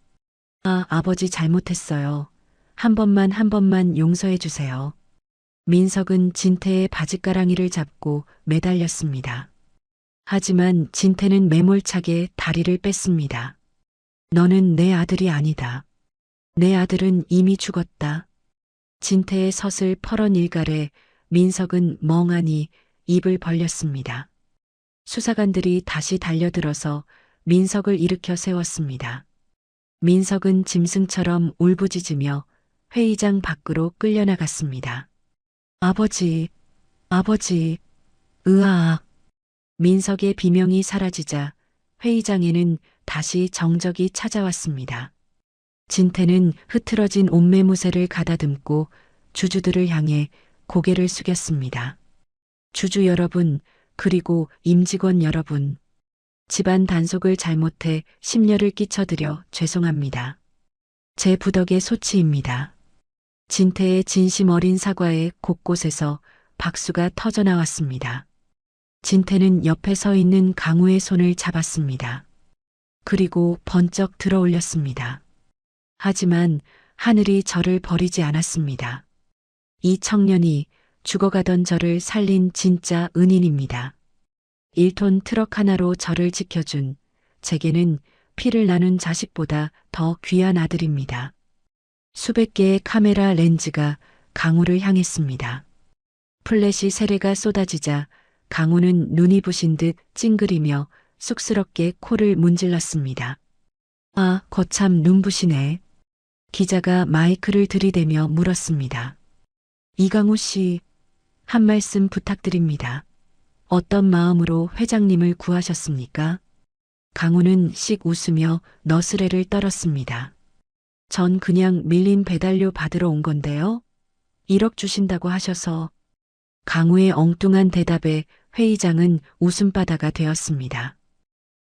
아버지 잘못했어요. 한 번만 용서해 주세요. 민석은 진태의 바짓가랑이를 잡고 매달렸습니다. 하지만 진태는 매몰차게 다리를 뺐습니다. 너는 내 아들이 아니다. 내 아들은 이미 죽었다. 진태의 서슬 퍼런 일갈에 민석은 멍하니 입을 벌렸습니다. 수사관들이 다시 달려들어서 민석을 일으켜 세웠습니다. 민석은 짐승처럼 울부짖으며 회의장 밖으로 끌려나갔습니다. 아버지. 으아악. 민석의 비명이 사라지자 회의장에는 다시 정적이 찾아왔습니다. 진태는 흐트러진 옷매무새를 가다듬고 주주들을 향해 고개를 숙였습니다. 주주 여러분, 그리고 임직원 여러분, 집안 단속을 잘못해 심려를 끼쳐드려 죄송합니다. 제 부덕의 소치입니다. 진태의 진심 어린 사과에 곳곳에서 박수가 터져나왔습니다. 진태는 옆에 서 있는 강우의 손을 잡았습니다. 그리고 번쩍 들어 올렸습니다. 하지만 하늘이 저를 버리지 않았습니다. 이 청년이 죽어가던 저를 살린 진짜 은인입니다. 1톤 트럭 하나로 저를 지켜준 제게는 피를 나눈 자식보다 더 귀한 아들입니다. 수백 개의 카메라 렌즈가 강우를 향했습니다. 플래시 세례가 쏟아지자 강우는 눈이 부신 듯 찡그리며 쑥스럽게 코를 문질렀습니다. 아, 거참 눈부시네. 기자가 마이크를 들이대며 물었습니다. 이강우 씨, 한 말씀 부탁드립니다. 어떤 마음으로 회장님을 구하셨습니까? 강우는 씩 웃으며 너스레를 떨었습니다. 전 그냥 밀린 배달료 받으러 온 건데요. 1억 주신다고 하셔서. 강우의 엉뚱한 대답에 회의장은 웃음바다가 되었습니다.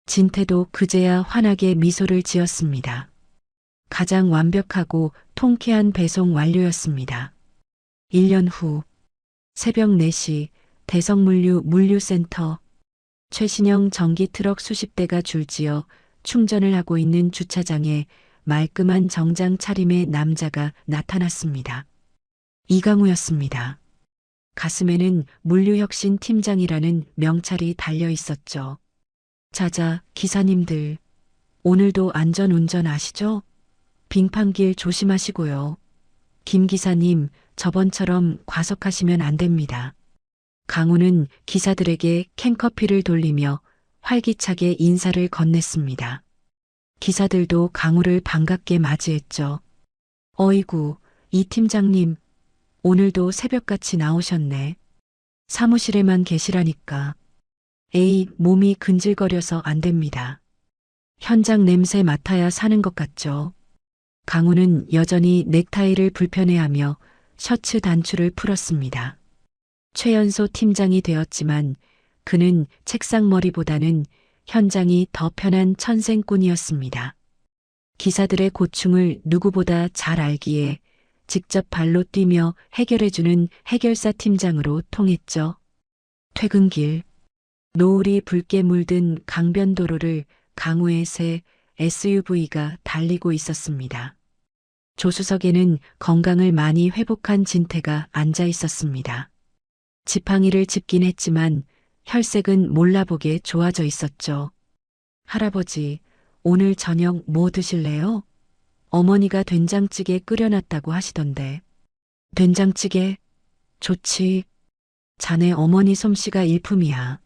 진태도 그제야 환하게 미소를 지었습니다. 가장 완벽하고 통쾌한 배송 완료였습니다. 1년 후 새벽 4시 대성물류 물류센터 최신형 전기 트럭 수십 대가 줄지어 충전을 하고 있는 주차장에 말끔한 정장 차림의 남자가 나타났습니다. 이강우였습니다. 가슴에는 물류혁신 팀장이라는 명찰이 달려 있었죠. 자자, 기사님들. 오늘도 안전운전 아시죠? 빙판길 조심하시고요. 김 기사님, 저번처럼 과속하시면 안 됩니다. 강우는 기사들에게 캔커피를 돌리며 활기차게 인사를 건넸습니다. 기사들도 강우를 반갑게 맞이했죠. 어이구, 이 팀장님, 오늘도 새벽같이 나오셨네. 사무실에만 계시라니까. 에이, 몸이 근질거려서 안 됩니다. 현장 냄새 맡아야 사는 것 같죠. 강우는 여전히 넥타이를 불편해하며 셔츠 단추를 풀었습니다. 최연소 팀장이 되었지만 그는 책상머리보다는 현장이 더 편한 천생꾼이었습니다. 기사들의 고충을 누구보다 잘 알기에 직접 발로 뛰며 해결해주는 해결사 팀장으로 통했죠. 퇴근길, 노을이 붉게 물든 강변도로를 강우의 새 SUV가 달리고 있었습니다. 조수석에는 건강을 많이 회복한 진태가 앉아 있었습니다. 지팡이를 짚긴 했지만 혈색은 몰라보게 좋아져 있었죠. 할아버지, 오늘 저녁 뭐 드실래요? 어머니가 된장찌개 끓여놨다고 하시던데. 된장찌개? 좋지. 자네 어머니 솜씨가 일품이야.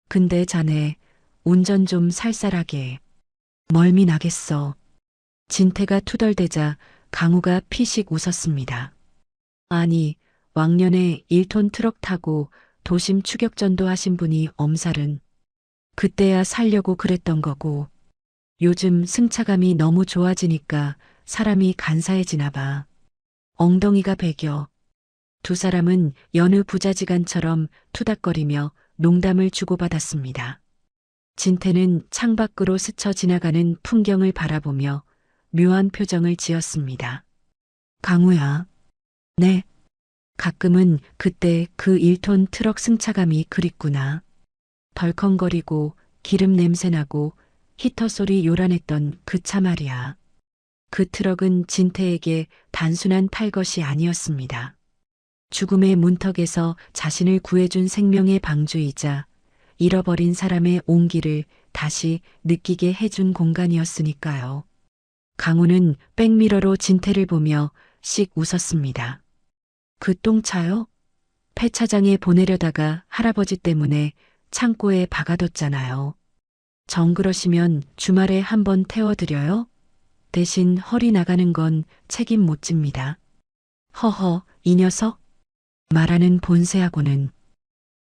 근데 자네 운전 좀 살살하게. 멀미 나겠어. 진태가 투덜대자 강우가 피식 웃었습니다. 아니, 왕년에 1톤 트럭 타고 도심 추격전도 하신 분이 엄살은. 그때야 살려고 그랬던 거고. 요즘 승차감이 너무 좋아지니까 사람이 간사해지나 봐. 엉덩이가 배겨. 두 사람은 여느 부자지간처럼 투닥거리며 농담을 주고받았습니다. 진태는 창밖으로 스쳐 지나가는 풍경을 바라보며 묘한 표정을 지었습니다. 강우야. 네. 가끔은 그때 그 1톤 트럭 승차감이 그립구나. 덜컹거리고 기름 냄새나고 히터 소리 요란했던 그 차 말이야. 그 트럭은 진태에게 단순한 탈것이 아니었습니다. 죽음의 문턱에서 자신을 구해준 생명의 방주이자 잃어버린 사람의 온기를 다시 느끼게 해준 공간이었으니까요. 강우는 백미러로 진태를 보며 씩 웃었습니다. 그 똥차요? 폐차장에 보내려다가 할아버지 때문에 창고에 박아뒀잖아요. 정그러시면 주말에 한번 태워드려요? 대신 허리 나가는 건 책임 못 집니다. 허허, 이 녀석? 말하는 본세하고는.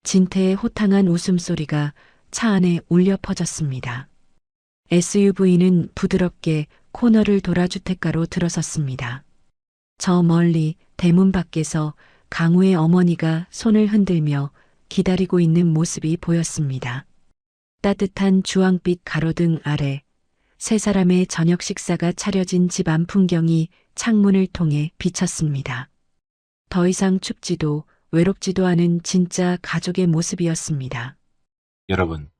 진태의 호탕한 웃음소리가 차 안에 울려 퍼졌습니다. SUV는 부드럽게 코너를 돌아 주택가로 들어섰습니다. 저 멀리 대문 밖에서 강우의 어머니가 손을 흔들며 기다리고 있는 모습이 보였습니다. 따뜻한 주황빛 가로등 아래 세 사람의 저녁 식사가 차려진 집 안 풍경이 창문을 통해 비쳤습니다. 더 이상 춥지도 외롭지도 않은 진짜 가족의 모습이었습니다. 여러분,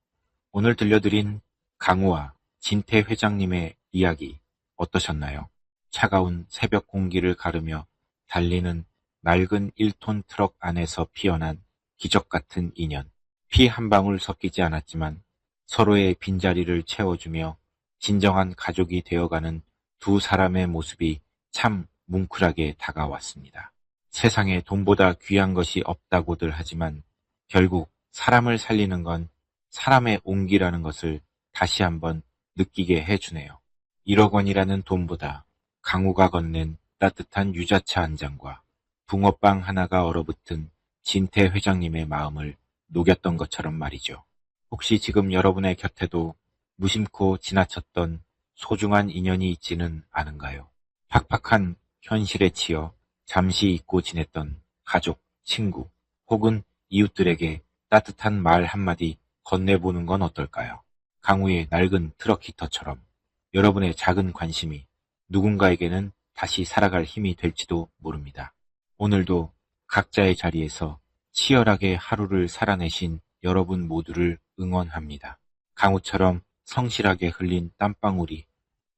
오늘 들려드린 강우와 진태 회장님의 이야기 어떠셨나요? 차가운 새벽 공기를 가르며 달리는 낡은 1톤 트럭 안에서 피어난 기적 같은 인연. 피 한 방울 섞이지 않았지만 서로의 빈자리를 채워주며 진정한 가족이 되어가는 두 사람의 모습이 참 뭉클하게 다가왔습니다. 세상에 돈보다 귀한 것이 없다고들 하지만 결국 사람을 살리는 건 사람의 온기라는 것을 다시 한번 느끼게 해주네요. 1억 원이라는 돈보다 강우가 건넨 따뜻한 유자차 한 잔과 붕어빵 하나가 얼어붙은 진태 회장님의 마음을 녹였던 것처럼 말이죠. 혹시 지금 여러분의 곁에도 무심코 지나쳤던 소중한 인연이 있지는 않은가요? 팍팍한 현실에 치여 잠시 잊고 지냈던 가족, 친구 혹은 이웃들에게 따뜻한 말 한마디 건네보는 건 어떨까요? 강우의 낡은 트럭 히터처럼 여러분의 작은 관심이 누군가에게는 다시 살아갈 힘이 될지도 모릅니다. 오늘도 각자의 자리에서 치열하게 하루를 살아내신 여러분 모두를 응원합니다. 강우처럼 성실하게 흘린 땀방울이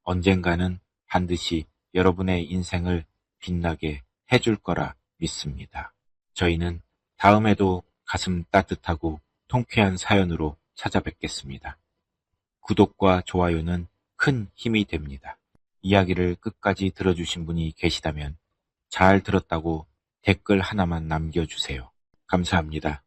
언젠가는 반드시 여러분의 인생을 빛나게 해줄 거라 믿습니다. 저희는 다음에도 가슴 따뜻하고 통쾌한 사연으로 찾아뵙겠습니다. 구독과 좋아요는 큰 힘이 됩니다. 이야기를 끝까지 들어주신 분이 계시다면 잘 들었다고 댓글 하나만 남겨주세요. 감사합니다.